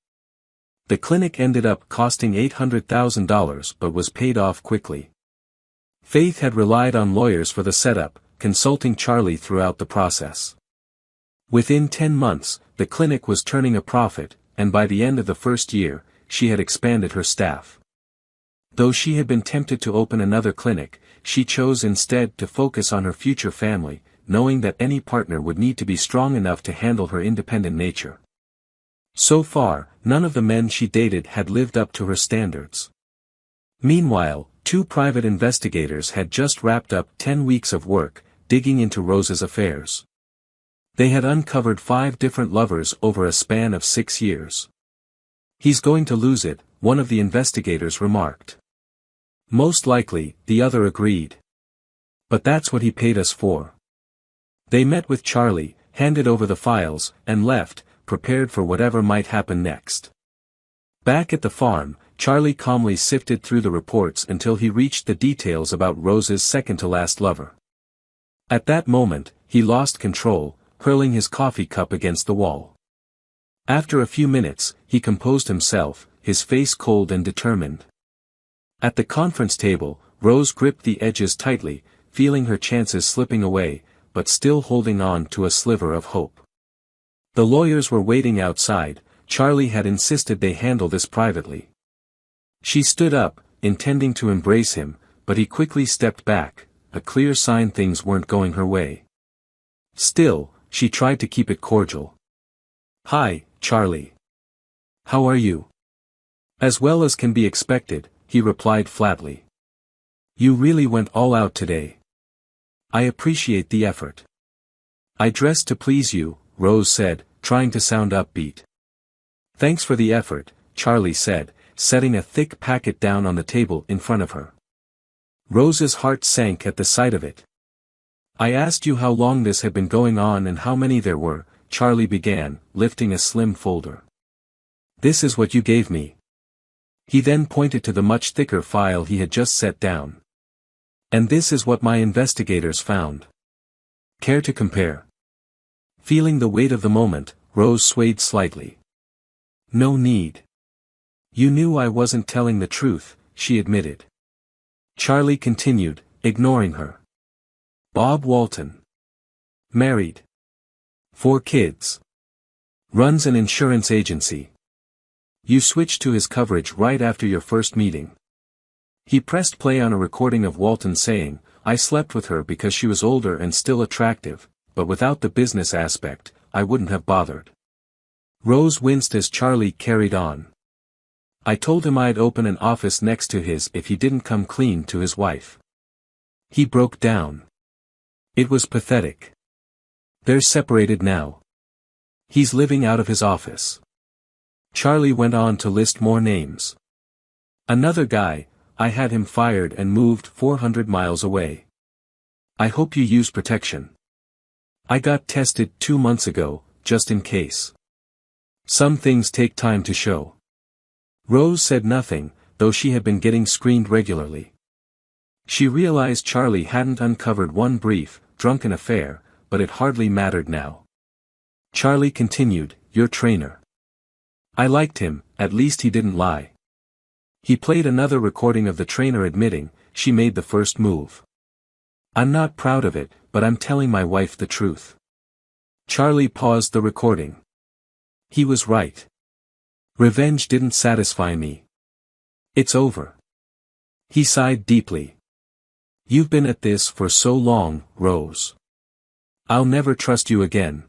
[SPEAKER 1] The clinic ended up costing $800,000 but was paid off quickly. Faith had relied on lawyers for the setup, consulting Charlie throughout the process. Within 10 months, the clinic was turning a profit, and by the end of the first year, she had expanded her staff. Though she had been tempted to open another clinic, she chose instead to focus on her future family, knowing that any partner would need to be strong enough to handle her independent nature. So far, none of the men she dated had lived up to her standards. Meanwhile, 2 private investigators had just wrapped up 10 weeks of work, digging into Rose's affairs. They had uncovered 5 different lovers over a span of 6 years. He's going to lose it, one of the investigators remarked. Most likely, the other agreed. But that's what he paid us for. They met with Charlie, handed over the files, and left, prepared for whatever might happen next. Back at the farm, Charlie calmly sifted through the reports until he reached the details about Rose's second-to-last lover. At that moment, he lost control, hurling his coffee cup against the wall. After a few minutes, he composed himself, his face cold and determined. At the conference table, Rose gripped the edges tightly, feeling her chances slipping away, but still holding on to a sliver of hope. The lawyers were waiting outside. Charlie had insisted they handle this privately. She stood up, intending to embrace him, but he quickly stepped back, a clear sign things weren't going her way. Still, she tried to keep it cordial. "Hi, Charlie. How are you?" "As well as can be expected," he replied flatly. "You really went all out today. I appreciate the effort." "I dressed to please you," Rose said, trying to sound upbeat. "Thanks for the effort," Charlie said, setting a thick packet down on the table in front of her. Rose's heart sank at the sight of it. "I asked you how long this had been going on and how many there were," Charlie began, lifting a slim folder. "This is what you gave me." He then pointed to the much thicker file he had just set down. "And this is what my investigators found. Care to compare?" Feeling the weight of the moment, Rose swayed slightly. "No need. You knew I wasn't telling the truth," she admitted. Charlie continued, ignoring her. "Bob Walton. Married. 4 kids. Runs an insurance agency. You switched to his coverage right after your first meeting." He pressed play on a recording of Walton saying, "I slept with her because she was older and still attractive, but without the business aspect, I wouldn't have bothered." Rose winced as Charlie carried on. "I told him I'd open an office next to his if he didn't come clean to his wife. He broke down. It was pathetic. They're separated now. He's living out of his office." Charlie went on to list more names. "Another guy, I had him fired and moved 400 miles away. I hope you use protection. I got tested 2 months ago, just in case. Some things take time to show." Rose said nothing, though she had been getting screened regularly. She realized Charlie hadn't uncovered one brief, drunken affair, but it hardly mattered now. Charlie continued, "Your trainer. I liked him, at least he didn't lie." He played another recording of the trainer admitting, "She made the first move. I'm not proud of it, but I'm telling my wife the truth." Charlie paused the recording. He was right. Revenge didn't satisfy me. It's over. He sighed deeply. "You've been at this for so long, Rose. I'll never trust you again."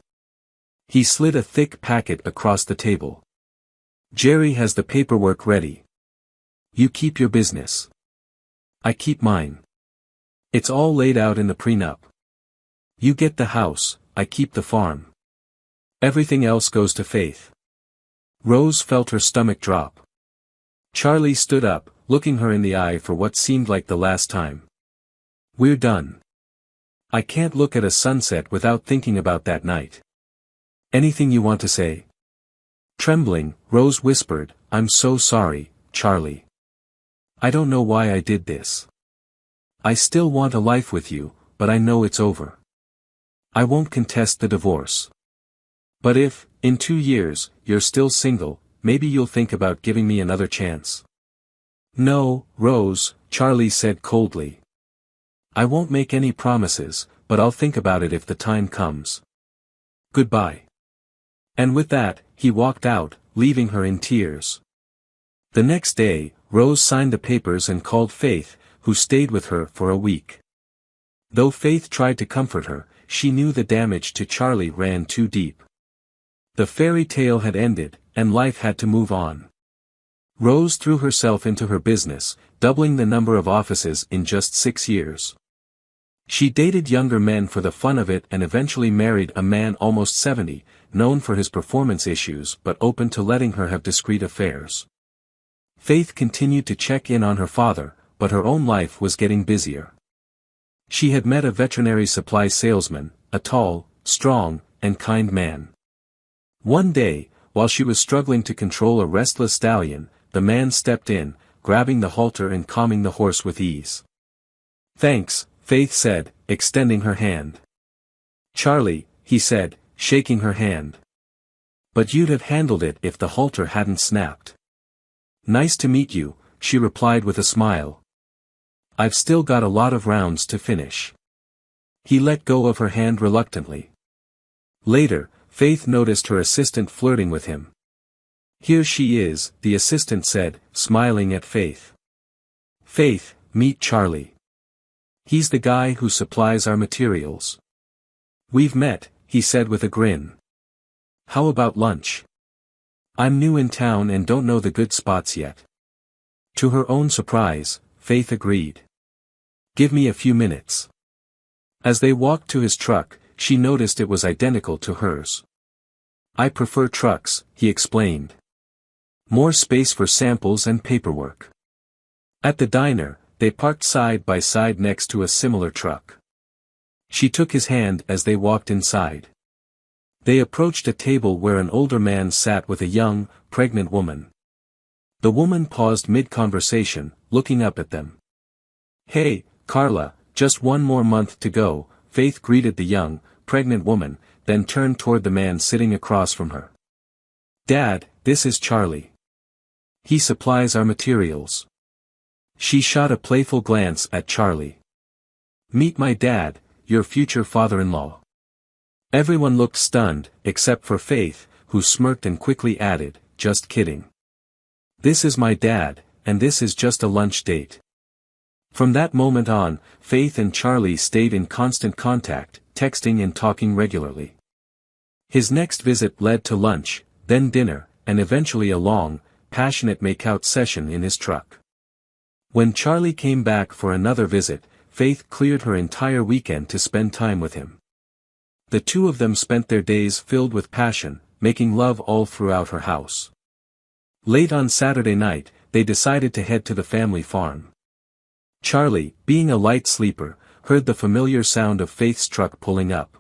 [SPEAKER 1] He slid a thick packet across the table. "Jerry has the paperwork ready. You keep your business. I keep mine. It's all laid out in the prenup. You get the house, I keep the farm. Everything else goes to Faith." Rose felt her stomach drop. Charlie stood up, looking her in the eye for what seemed like the last time. "We're done. I can't look at a sunset without thinking about that night. Anything you want to say?" Trembling, Rose whispered, "I'm so sorry, Charlie. I don't know why I did this. I still want a life with you, but I know it's over. I won't contest the divorce. But if, in 2 years, you're still single, maybe you'll think about giving me another chance." "No, Rose," Charlie said coldly. "I won't make any promises, but I'll think about it if the time comes. Goodbye." And with that, he walked out, leaving her in tears. The next day, Rose signed the papers and called Faith, who stayed with her for a week. Though Faith tried to comfort her, she knew the damage to Charlie ran too deep. The fairy tale had ended, and life had to move on. Rose threw herself into her business, doubling the number of offices in just 6 years. She dated younger men for the fun of it and eventually married a man almost 70, known for his performance issues but open to letting her have discreet affairs. Faith continued to check in on her father, but her own life was getting busier. She had met a veterinary supply salesman, a tall, strong, and kind man. One day, while she was struggling to control a restless stallion, the man stepped in, grabbing the halter and calming the horse with ease. "Thanks," Faith said, extending her hand. "Charlie," he said, shaking her hand. "But you'd have handled it if the halter hadn't snapped." "Nice to meet you," she replied with a smile. "I've still got a lot of rounds to finish." He let go of her hand reluctantly. Later, Faith noticed her assistant flirting with him. "Here she is," the assistant said, smiling at Faith. "Faith, meet Charlie. He's the guy who supplies our materials." "We've met," he said with a grin. "How about lunch? I'm new in town and don't know the good spots yet." To her own surprise, Faith agreed. "Give me a few minutes." As they walked to his truck, she noticed it was identical to hers. "I prefer trucks," he explained. "More space for samples and paperwork." At the diner, they parked side by side next to a similar truck. She took his hand as they walked inside. They approached a table where an older man sat with a young, pregnant woman. The woman paused mid-conversation, looking up at them. "Hey, Carla, just one more month to go," Faith greeted the young, pregnant woman, then turned toward the man sitting across from her. "Dad, this is Charlie. He supplies our materials." She shot a playful glance at Charlie. "Meet my dad, your future father-in-law." Everyone looked stunned, except for Faith, who smirked and quickly added, "Just kidding. This is my dad, and this is just a lunch date." From that moment on, Faith and Charlie stayed in constant contact, texting and talking regularly. His next visit led to lunch, then dinner, and eventually a long, passionate make-out session in his truck. When Charlie came back for another visit, Faith cleared her entire weekend to spend time with him. The two of them spent their days filled with passion, making love all throughout her house. Late on Saturday night, they decided to head to the family farm. Charlie, being a light sleeper, heard the familiar sound of Faith's truck pulling up.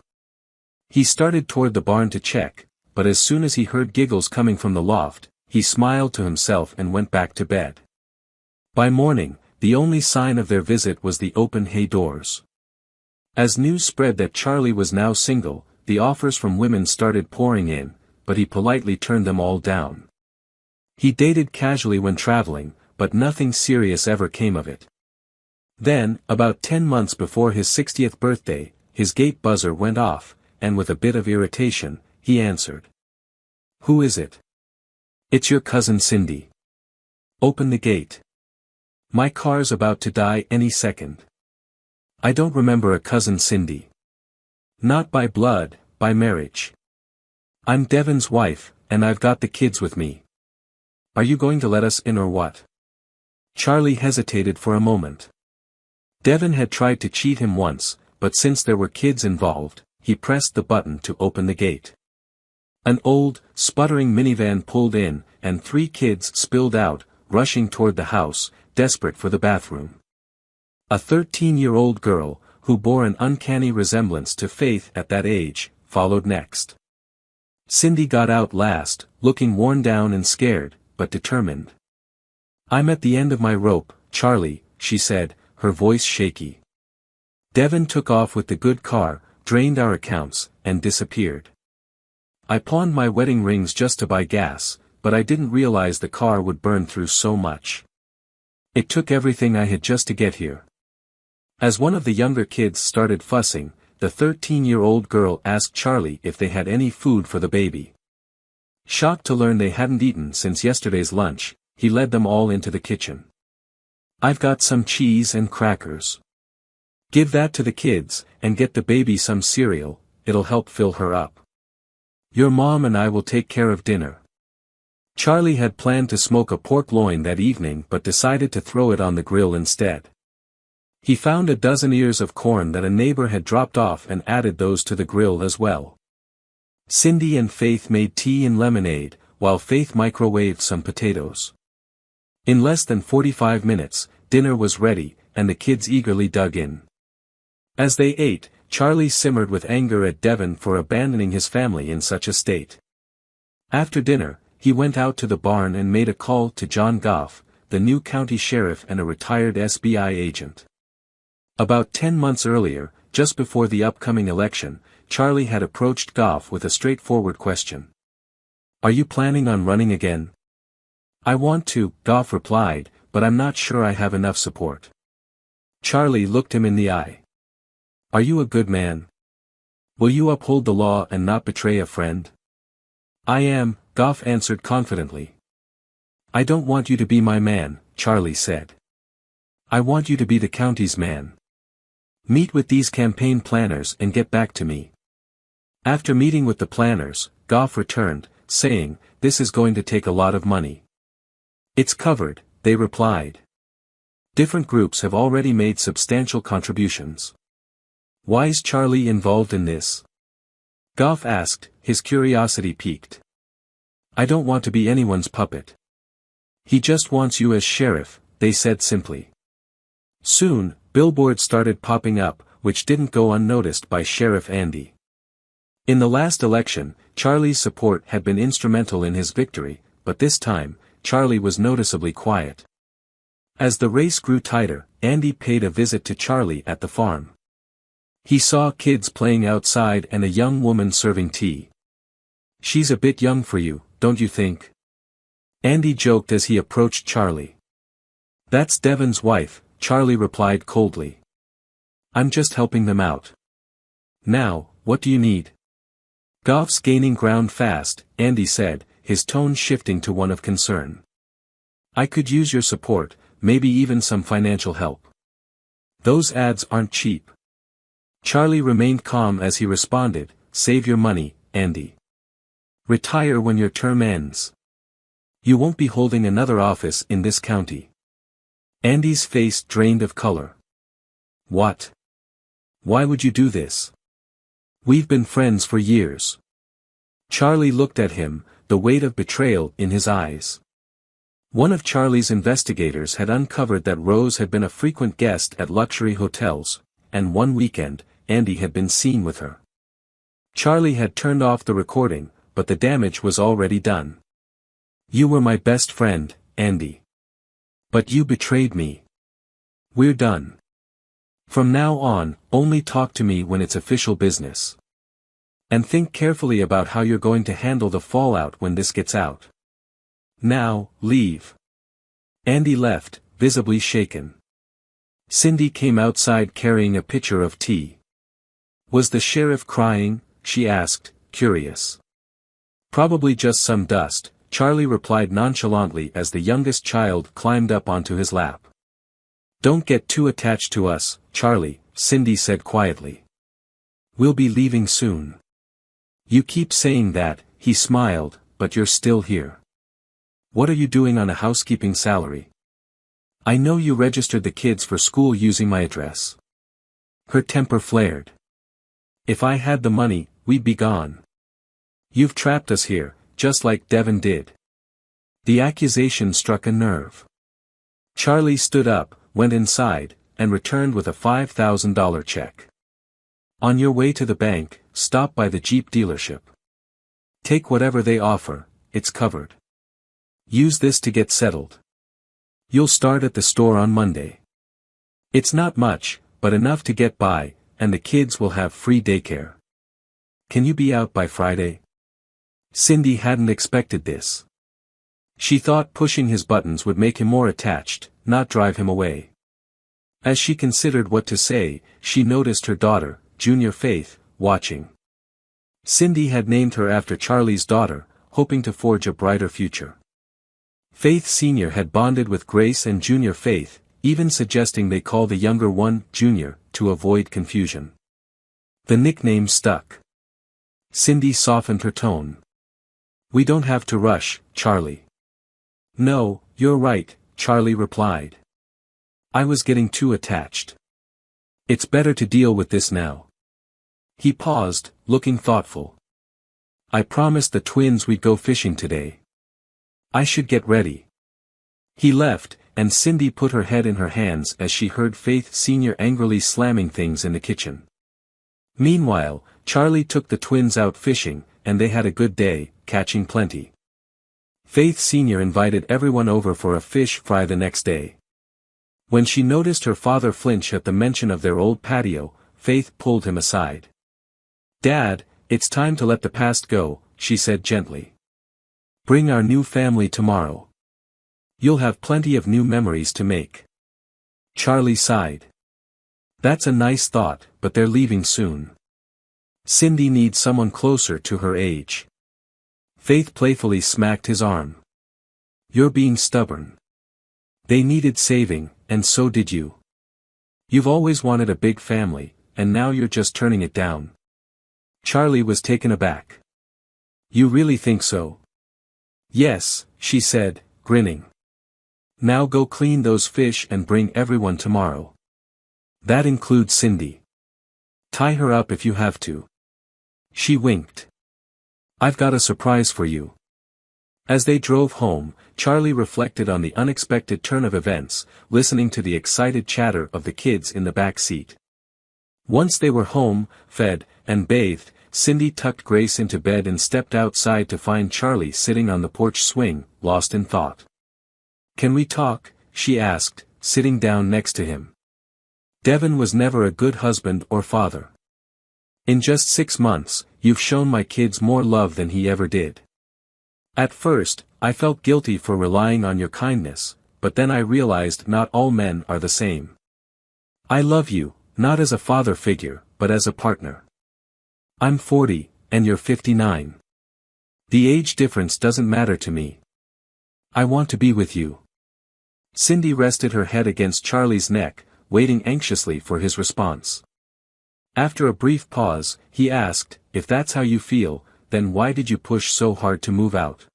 [SPEAKER 1] He started toward the barn to check, but as soon as he heard giggles coming from the loft, he smiled to himself and went back to bed. By morning, the only sign of their visit was the open hay doors. As news spread that Charlie was now single, the offers from women started pouring in, but he politely turned them all down. He dated casually when traveling, but nothing serious ever came of it. Then, about 10 months before his 60th birthday, his gate buzzer went off, and with a bit of irritation, he answered. "Who is it?" "It's your cousin Cindy." "Open the gate. My car's about to die any second." "I don't remember a cousin Cindy." "Not by blood, by marriage. I'm Devin's wife, and I've got the kids with me. Are you going to let us in or what?" Charlie hesitated for a moment. Devin had tried to cheat him once, but since there were kids involved, he pressed the button to open the gate. An old, sputtering minivan pulled in, and 3 kids spilled out, rushing toward the house, desperate for the bathroom. A 13-year-old girl, who bore an uncanny resemblance to Faith at that age, followed next. Cindy got out last, looking worn down and scared, but determined. "I'm at the end of my rope, Charlie," she said, her voice shaky. Devin took off with the good car, drained our accounts, and disappeared. "I pawned my wedding rings just to buy gas, but I didn't realize the car would burn through so much. It took everything I had just to get here." As one of the younger kids started fussing, the 13-year-old girl asked Charlie if they had any food for the baby. Shocked to learn they hadn't eaten since yesterday's lunch, he led them all into the kitchen. "I've got some cheese and crackers. Give that to the kids, and get the baby some cereal, it'll help fill her up. Your mom and I will take care of dinner." Charlie had planned to smoke a pork loin that evening but decided to throw it on the grill instead. He found a dozen ears of corn that a neighbor had dropped off and added those to the grill as well. Cindy and Faith made tea and lemonade, while Faith microwaved some potatoes. In less than 45 minutes, dinner was ready, and the kids eagerly dug in. As they ate, Charlie simmered with anger at Devin for abandoning his family in such a state. After dinner, he went out to the barn and made a call to John Goff, the new county sheriff and a retired SBI agent. About 10 months earlier, just before the upcoming election, Charlie had approached Goff with a straightforward question. "Are you planning on running again?" "I want to," Goff replied, "but I'm not sure I have enough support." Charlie looked him in the eye. "Are you a good man? Will you uphold the law and not betray a friend?" "I am," Goff answered confidently. "I don't want you to be my man," Charlie said. "I want you to be the county's man. Meet with these campaign planners and get back to me." After meeting with the planners, Goff returned, saying, "This is going to take a lot of money." "It's covered," they replied. "Different groups have already made substantial contributions." "Why's Charlie involved in this?" Goff asked, his curiosity piqued. "I don't want to be anyone's puppet." "He just wants you as sheriff," they said simply. Soon, billboards started popping up, which didn't go unnoticed by Sheriff Andy. In the last election, Charlie's support had been instrumental in his victory, but this time, Charlie was noticeably quiet. As the race grew tighter, Andy paid a visit to Charlie at the farm. He saw kids playing outside and a young woman serving tea. "She's a bit young for you, don't you think?" Andy joked as he approached Charlie. "That's Devon's wife," Charlie replied coldly. "I'm just helping them out. Now, what do you need?" "Goff's gaining ground fast," Andy said, his tone shifting to one of concern. "I could use your support, maybe even some financial help. Those ads aren't cheap." Charlie remained calm as he responded, "Save your money, Andy. Retire when your term ends. You won't be holding another office in this county." Andy's face drained of color. "What? Why would you do this? We've been friends for years." Charlie looked at him, the weight of betrayal in his eyes. One of Charlie's investigators had uncovered that Rose had been a frequent guest at luxury hotels, and one weekend, Andy had been seen with her. Charlie had turned off the recording, but the damage was already done. "You were my best friend, Andy. But you betrayed me. We're done. From now on, only talk to me when it's official business. And think carefully about how you're going to handle the fallout when this gets out. Now, leave." Andy left, visibly shaken. Cindy came outside carrying a pitcher of tea. "Was the sheriff crying?" she asked, curious. "Probably just some dust," Charlie replied nonchalantly as the youngest child climbed up onto his lap. "Don't get too attached to us, Charlie," Cindy said quietly. "We'll be leaving soon." "You keep saying that," he smiled, "but you're still here. What are you doing on a housekeeping salary? I know you registered the kids for school using my address." Her temper flared. "If I had the money, we'd be gone. You've trapped us here, just like Devon did." The accusation struck a nerve. Charlie stood up, went inside, and returned with a $5,000 check. "On your way to the bank, stop by the Jeep dealership. Take whatever they offer, it's covered. Use this to get settled. You'll start at the store on Monday. It's not much, but enough to get by, and the kids will have free daycare. Can you be out by Friday?" Cindy hadn't expected this. She thought pushing his buttons would make him more attached, not drive him away. As she considered what to say, she noticed her daughter, Junior Faith, watching. Cindy had named her after Charlie's daughter, hoping to forge a brighter future. Faith Sr. had bonded with Grace and Junior Faith, even suggesting they call the younger one Junior, to avoid confusion. The nickname stuck. Cindy softened her tone. "We don't have to rush, Charlie." "No, you're right," Charlie replied. "I was getting too attached. It's better to deal with this now." He paused, looking thoughtful. "I promised the twins we'd go fishing today. I should get ready." He left, and Cindy put her head in her hands as she heard Faith Sr. angrily slamming things in the kitchen. Meanwhile, Charlie took the twins out fishing, and they had a good day, catching plenty. Faith Sr. invited everyone over for a fish fry the next day. When she noticed her father flinch at the mention of their old patio, Faith pulled him aside. "Dad, it's time to let the past go," she said gently. "Bring our new family tomorrow. You'll have plenty of new memories to make." Charlie sighed. "That's a nice thought, but they're leaving soon. Cindy needs someone closer to her age." Faith playfully smacked his arm. "You're being stubborn. They needed saving, and so did you. You've always wanted a big family, and now you're just turning it down." Charlie was taken aback. "You really think so?" "Yes," she said, grinning. "Now go clean those fish and bring everyone tomorrow. That includes Cindy. Tie her up if you have to." She winked. "I've got a surprise for you." As they drove home, Charlie reflected on the unexpected turn of events, listening to the excited chatter of the kids in the back seat. Once they were home, fed, and bathed, Cindy tucked Grace into bed and stepped outside to find Charlie sitting on the porch swing, lost in thought. "Can we talk?" she asked, sitting down next to him. "Devin was never a good husband or father. In just 6 months, you've shown my kids more love than he ever did. At first, I felt guilty for relying on your kindness, but then I realized not all men are the same. I love you, not as a father figure, but as a partner. I'm 40, and you're 59. The age difference doesn't matter to me. I want to be with you." Cindy rested her head against Charlie's neck, waiting anxiously for his response. After a brief pause, he asked, "If that's how you feel, then why did you push so hard to move out?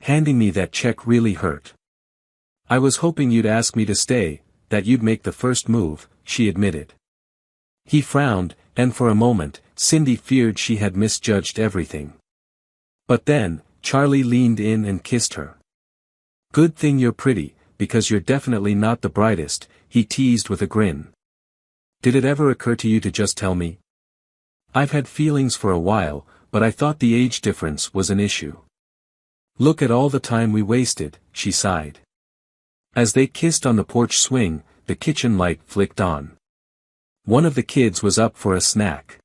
[SPEAKER 1] Handing me that check really hurt." "I was hoping you'd ask me to stay, that you'd make the first move," she admitted. He frowned, and for a moment, Cindy feared she had misjudged everything. But then, Charlie leaned in and kissed her. "Good thing you're pretty, because you're definitely not the brightest," he teased with a grin. "Did it ever occur to you to just tell me? I've had feelings for a while, but I thought the age difference was an issue. Look at all the time we wasted," she sighed. As they kissed on the porch swing, the kitchen light flicked on. One of the kids was up for a snack.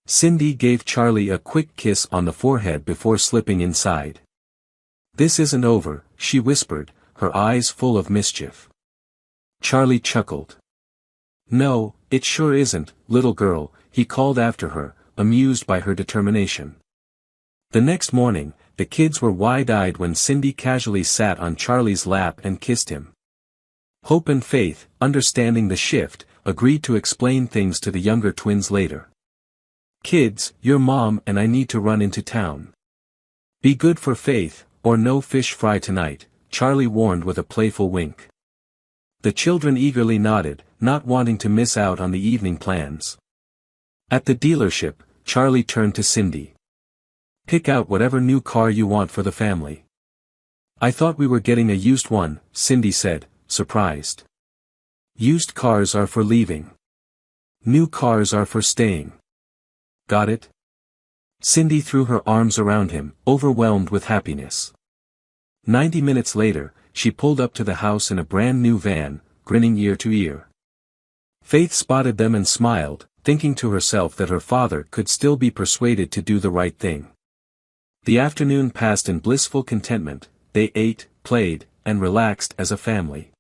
[SPEAKER 1] Cindy gave Charlie a quick kiss on the forehead before slipping inside. "This isn't over," she whispered, her eyes full of mischief. Charlie chuckled. "No, it sure isn't, little girl," he called after her, amused by her determination. The next morning, the kids were wide-eyed when Cindy casually sat on Charlie's lap and kissed him. Hope and Faith, understanding the shift, agreed to explain things to the younger twins later. "Kids, your mom and I need to run into town. Be good for Faith, or no fish fry tonight," Charlie warned with a playful wink. The children eagerly nodded, not wanting to miss out on the evening plans. At the dealership, Charlie turned to Cindy. "Pick out whatever new car you want for the family." "I thought we were getting a used one," Cindy said, surprised. "Used cars are for leaving. New cars are for staying. Got it?" Cindy threw her arms around him, overwhelmed with happiness. 90 minutes later, she pulled up to the house in a brand new van, grinning ear to ear. Faith spotted them and smiled, thinking to herself that her father could still be persuaded to do the right thing. The afternoon passed in blissful contentment. They ate, played, and relaxed as a family.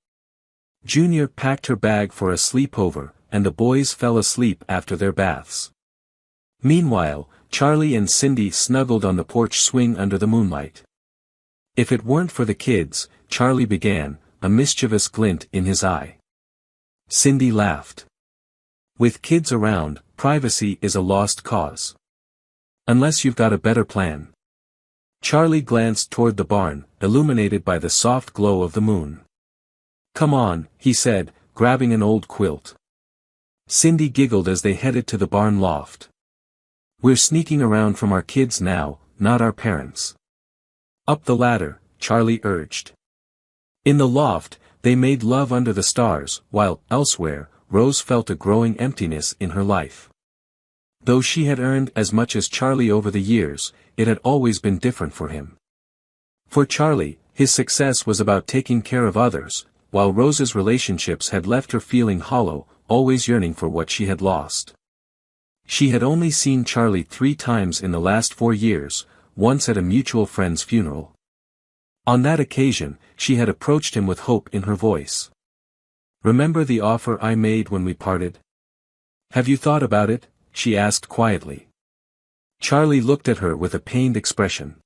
[SPEAKER 1] Junior packed her bag for a sleepover, and the boys fell asleep after their baths. Meanwhile, Charlie and Cindy snuggled on the porch swing under the moonlight. "If it weren't for the kids," Charlie began, a mischievous glint in his eye. Cindy laughed. "With kids around, privacy is a lost cause. Unless you've got a better plan." Charlie glanced toward the barn, illuminated by the soft glow of the moon. "Come on," he said, grabbing an old quilt. Cindy giggled as they headed to the barn loft. "We're sneaking around from our kids now, not our parents." "Up the ladder," Charlie urged. In the loft, they made love under the stars, while, elsewhere, Rose felt a growing emptiness in her life. Though she had earned as much as Charlie over the years, it had always been different for him. For Charlie, his success was about taking care of others, while Rose's relationships had left her feeling hollow, always yearning for what she had lost. She had only seen Charlie 3 times in the last 4 years, once at a mutual friend's funeral. On that occasion, she had approached him with hope in her voice. "Remember the offer I made when we parted? Have you thought about it?" she asked quietly. Charlie looked at her with a pained expression.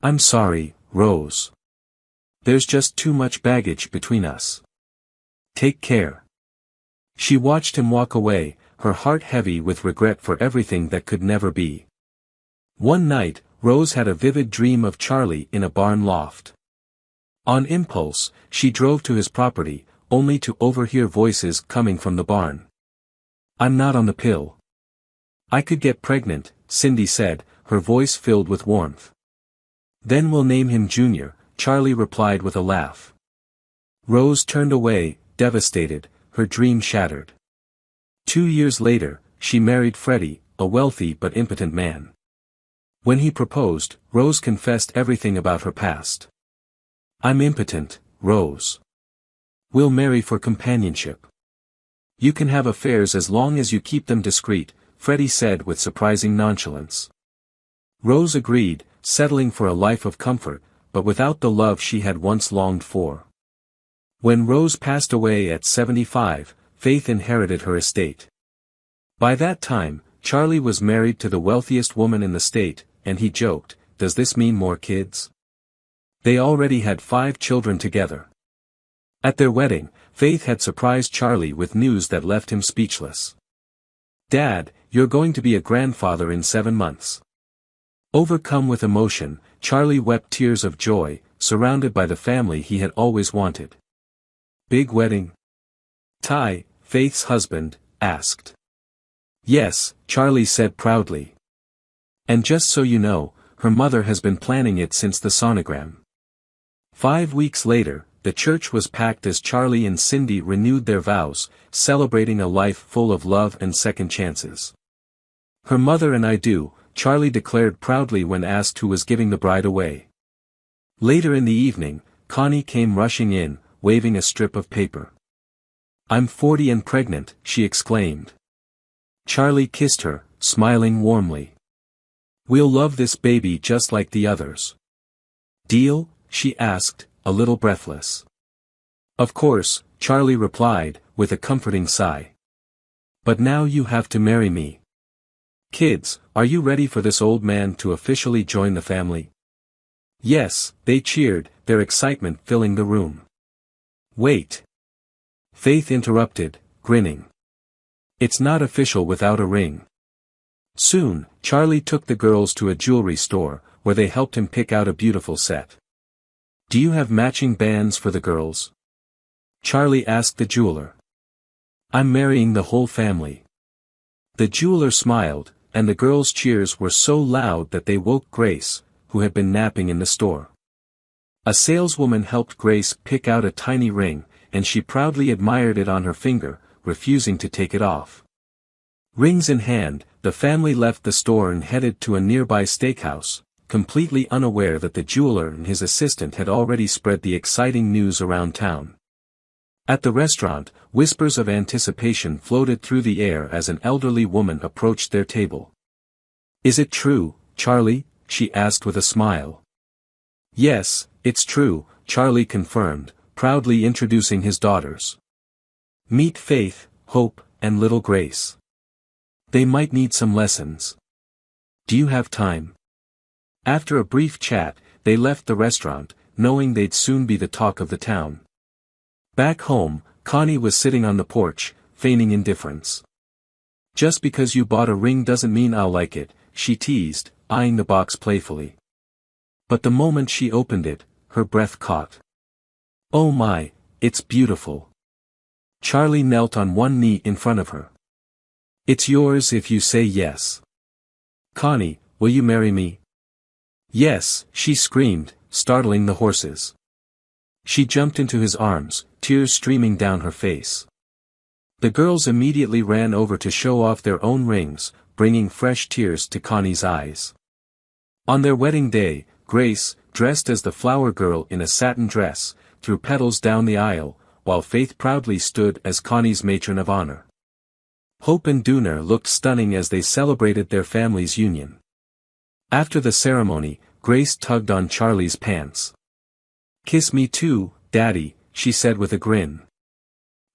[SPEAKER 1] "I'm sorry, Rose. There's just too much baggage between us. Take care." She watched him walk away, her heart heavy with regret for everything that could never be. One night, Rose had a vivid dream of Charlie in a barn loft. On impulse, she drove to his property, only to overhear voices coming from the barn. "I'm not on the pill. I could get pregnant," Cindy said, her voice filled with warmth. "Then we'll name him Junior," Charlie replied with a laugh. Rose turned away, devastated, her dream shattered. 2 years later, she married Freddie, a wealthy but impotent man. When he proposed, Rose confessed everything about her past. "I'm impotent, Rose. We'll marry for companionship. You can have affairs as long as you keep them discreet," Freddie said with surprising nonchalance. Rose agreed, settling for a life of comfort, but without the love she had once longed for. When Rose passed away at 75, Faith inherited her estate. By that time, Charlie was married to the wealthiest woman in the state, and he joked, "Does this mean more kids?" They already had 5 children together. At their wedding, Faith had surprised Charlie with news that left him speechless. "Dad, you're going to be a grandfather in 7 months." Overcome with emotion, Charlie wept tears of joy, surrounded by the family he had always wanted. "Big wedding?" Ty, Faith's husband, asked. "Yes," Charlie said proudly. "And just so you know, her mother has been planning it since the sonogram." 5 weeks later, the church was packed as Charlie and Cindy renewed their vows, celebrating a life full of love and second chances. "Her mother and I do," Charlie declared proudly when asked who was giving the bride away. Later in the evening, Connie came rushing in, waving a strip of paper. "I'm 40 and pregnant," she exclaimed. Charlie kissed her, smiling warmly. "We'll love this baby just like the others." "Deal?" she asked, a little breathless. "Of course," Charlie replied, with a comforting sigh. "But now you have to marry me. Kids, are you ready for this old man to officially join the family?" "Yes," they cheered, their excitement filling the room. "Wait." Faith interrupted, grinning. "It's not official without a ring." Soon, Charlie took the girls to a jewelry store, where they helped him pick out a beautiful set. "Do you have matching bands for the girls?" Charlie asked the jeweler. "I'm marrying the whole family." The jeweler smiled, and the girls' cheers were so loud that they woke Grace, who had been napping in the store. A saleswoman helped Grace pick out a tiny ring, and she proudly admired it on her finger, refusing to take it off. Rings in hand, the family left the store and headed to a nearby steakhouse, completely unaware that the jeweler and his assistant had already spread the exciting news around town. At the restaurant, whispers of anticipation floated through the air as an elderly woman approached their table. "Is it true, Charlie?" she asked with a smile. "Yes, it's true," Charlie confirmed, proudly introducing his daughters. "Meet Faith, Hope, and little Grace. They might need some lessons. Do you have time?" After a brief chat, they left the restaurant, knowing they'd soon be the talk of the town. Back home, Connie was sitting on the porch, feigning indifference. "Just because you bought a ring doesn't mean I'll like it," she teased, eyeing the box playfully. But the moment she opened it, her breath caught. "Oh my, it's beautiful." Charlie knelt on one knee in front of her. "It's yours if you say yes." "Connie, will you marry me?" "Yes," she screamed, startling the horses. She jumped into his arms, tears streaming down her face. The girls immediately ran over to show off their own rings, bringing fresh tears to Connie's eyes. On their wedding day, Grace, dressed as the flower girl in a satin dress, threw petals down the aisle, while Faith proudly stood as Connie's matron of honor. Hope and Dooner looked stunning as they celebrated their family's union. After the ceremony, Grace tugged on Charlie's pants. "Kiss me too, Daddy," she said with a grin.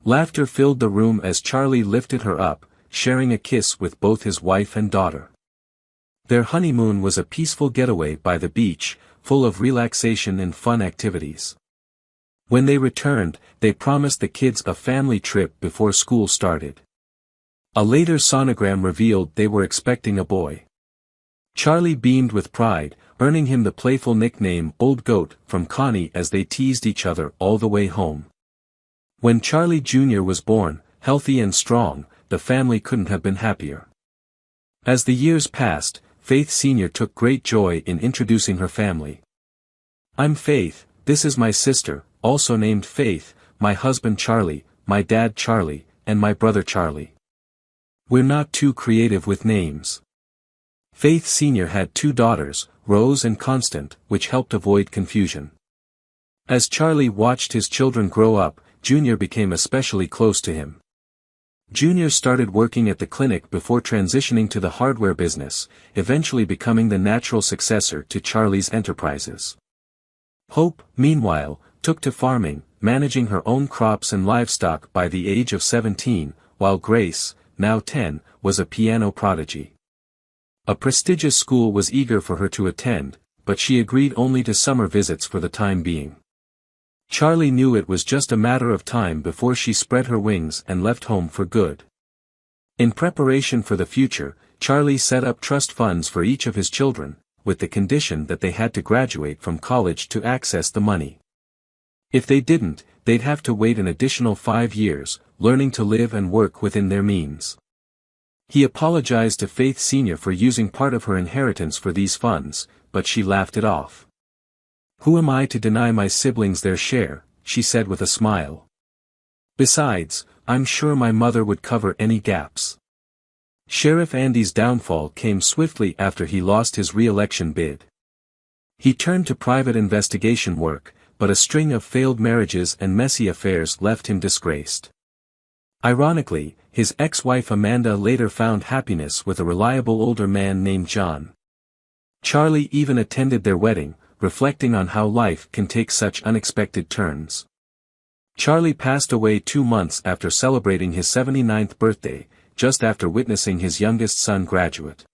[SPEAKER 1] Laughter filled the room as Charlie lifted her up, sharing a kiss with both his wife and daughter. Their honeymoon was a peaceful getaway by the beach, full of relaxation and fun activities. When they returned, they promised the kids a family trip before school started. A later sonogram revealed they were expecting a boy. Charlie beamed with pride, earning him the playful nickname Old Goat from Connie as they teased each other all the way home. When Charlie Jr. was born, healthy and strong, the family couldn't have been happier. As the years passed, Faith Sr. took great joy in introducing her family. "I'm Faith, this is my sister, also named Faith, my husband Charlie, my dad Charlie, and my brother Charlie. We're not too creative with names." Faith Sr. had 2 daughters, Rose and Constant, which helped avoid confusion. As Charlie watched his children grow up, Junior became especially close to him. Junior started working at the clinic before transitioning to the hardware business, eventually becoming the natural successor to Charlie's enterprises. Hope, meanwhile, took to farming, managing her own crops and livestock by the age of 17, while Grace, now 10, was a piano prodigy. A prestigious school was eager for her to attend, but she agreed only to summer visits for the time being. Charlie knew it was just a matter of time before she spread her wings and left home for good. In preparation for the future, Charlie set up trust funds for each of his children, with the condition that they had to graduate from college to access the money. If they didn't, they'd have to wait an additional 5 years, learning to live and work within their means. He apologized to Faith Sr. for using part of her inheritance for these funds, but she laughed it off. "Who am I to deny my siblings their share?" she said with a smile. "Besides, I'm sure my mother would cover any gaps." Sheriff Andy's downfall came swiftly after he lost his re-election bid. He turned to private investigation work, but a string of failed marriages and messy affairs left him disgraced. Ironically, his ex-wife Amanda later found happiness with a reliable older man named John. Charlie even attended their wedding, reflecting on how life can take such unexpected turns. Charlie passed away 2 months after celebrating his 79th birthday, just after witnessing his youngest son graduate.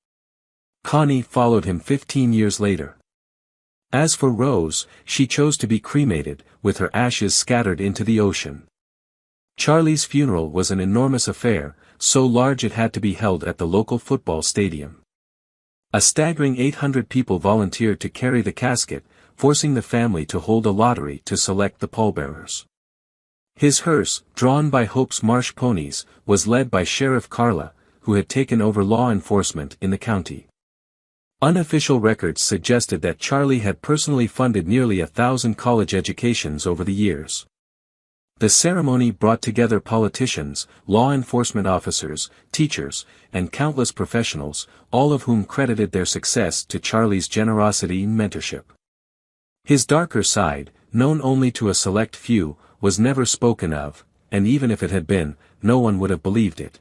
[SPEAKER 1] Connie followed him 15 years later. As for Rose, she chose to be cremated, with her ashes scattered into the ocean. Charlie's funeral was an enormous affair, so large it had to be held at the local football stadium. A staggering 800 people volunteered to carry the casket, forcing the family to hold a lottery to select the pallbearers. His hearse, drawn by Hope's marsh ponies, was led by Sheriff Carla, who had taken over law enforcement in the county. Unofficial records suggested that Charlie had personally funded nearly 1,000 college educations over the years. The ceremony brought together politicians, law enforcement officers, teachers, and countless professionals, all of whom credited their success to Charlie's generosity and mentorship. His darker side, known only to a select few, was never spoken of, and even if it had been, no one would have believed it.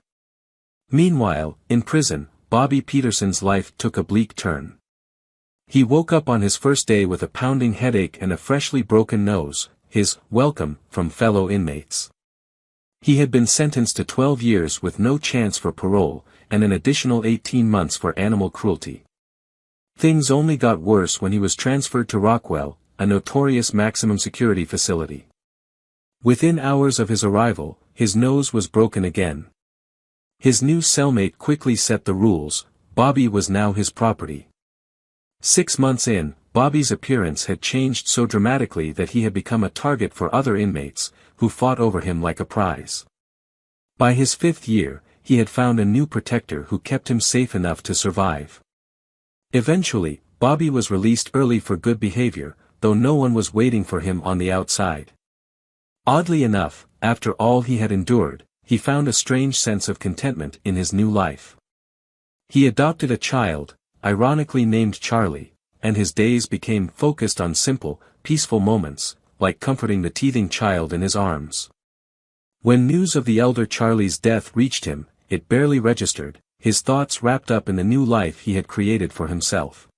[SPEAKER 1] Meanwhile, in prison, Bobby Peterson's life took a bleak turn. He woke up on his first day with a pounding headache and a freshly broken nose, his welcome from fellow inmates. He had been sentenced to 12 years with no chance for parole, and an additional 18 months for animal cruelty. Things only got worse when he was transferred to Rockwell, a notorious maximum security facility. Within hours of his arrival, his nose was broken again. His new cellmate quickly set the rules. Bobby was now his property. 6 months in, Bobby's appearance had changed so dramatically that he had become a target for other inmates, who fought over him like a prize. By his 5th year, he had found a new protector who kept him safe enough to survive. Eventually, Bobby was released early for good behavior, though no one was waiting for him on the outside. Oddly enough, after all he had endured, he found a strange sense of contentment in his new life. He adopted a child, ironically named Charlie, and his days became focused on simple, peaceful moments, like comforting the teething child in his arms. When news of the elder Charlie's death reached him, it barely registered, his thoughts wrapped up in the new life he had created for himself.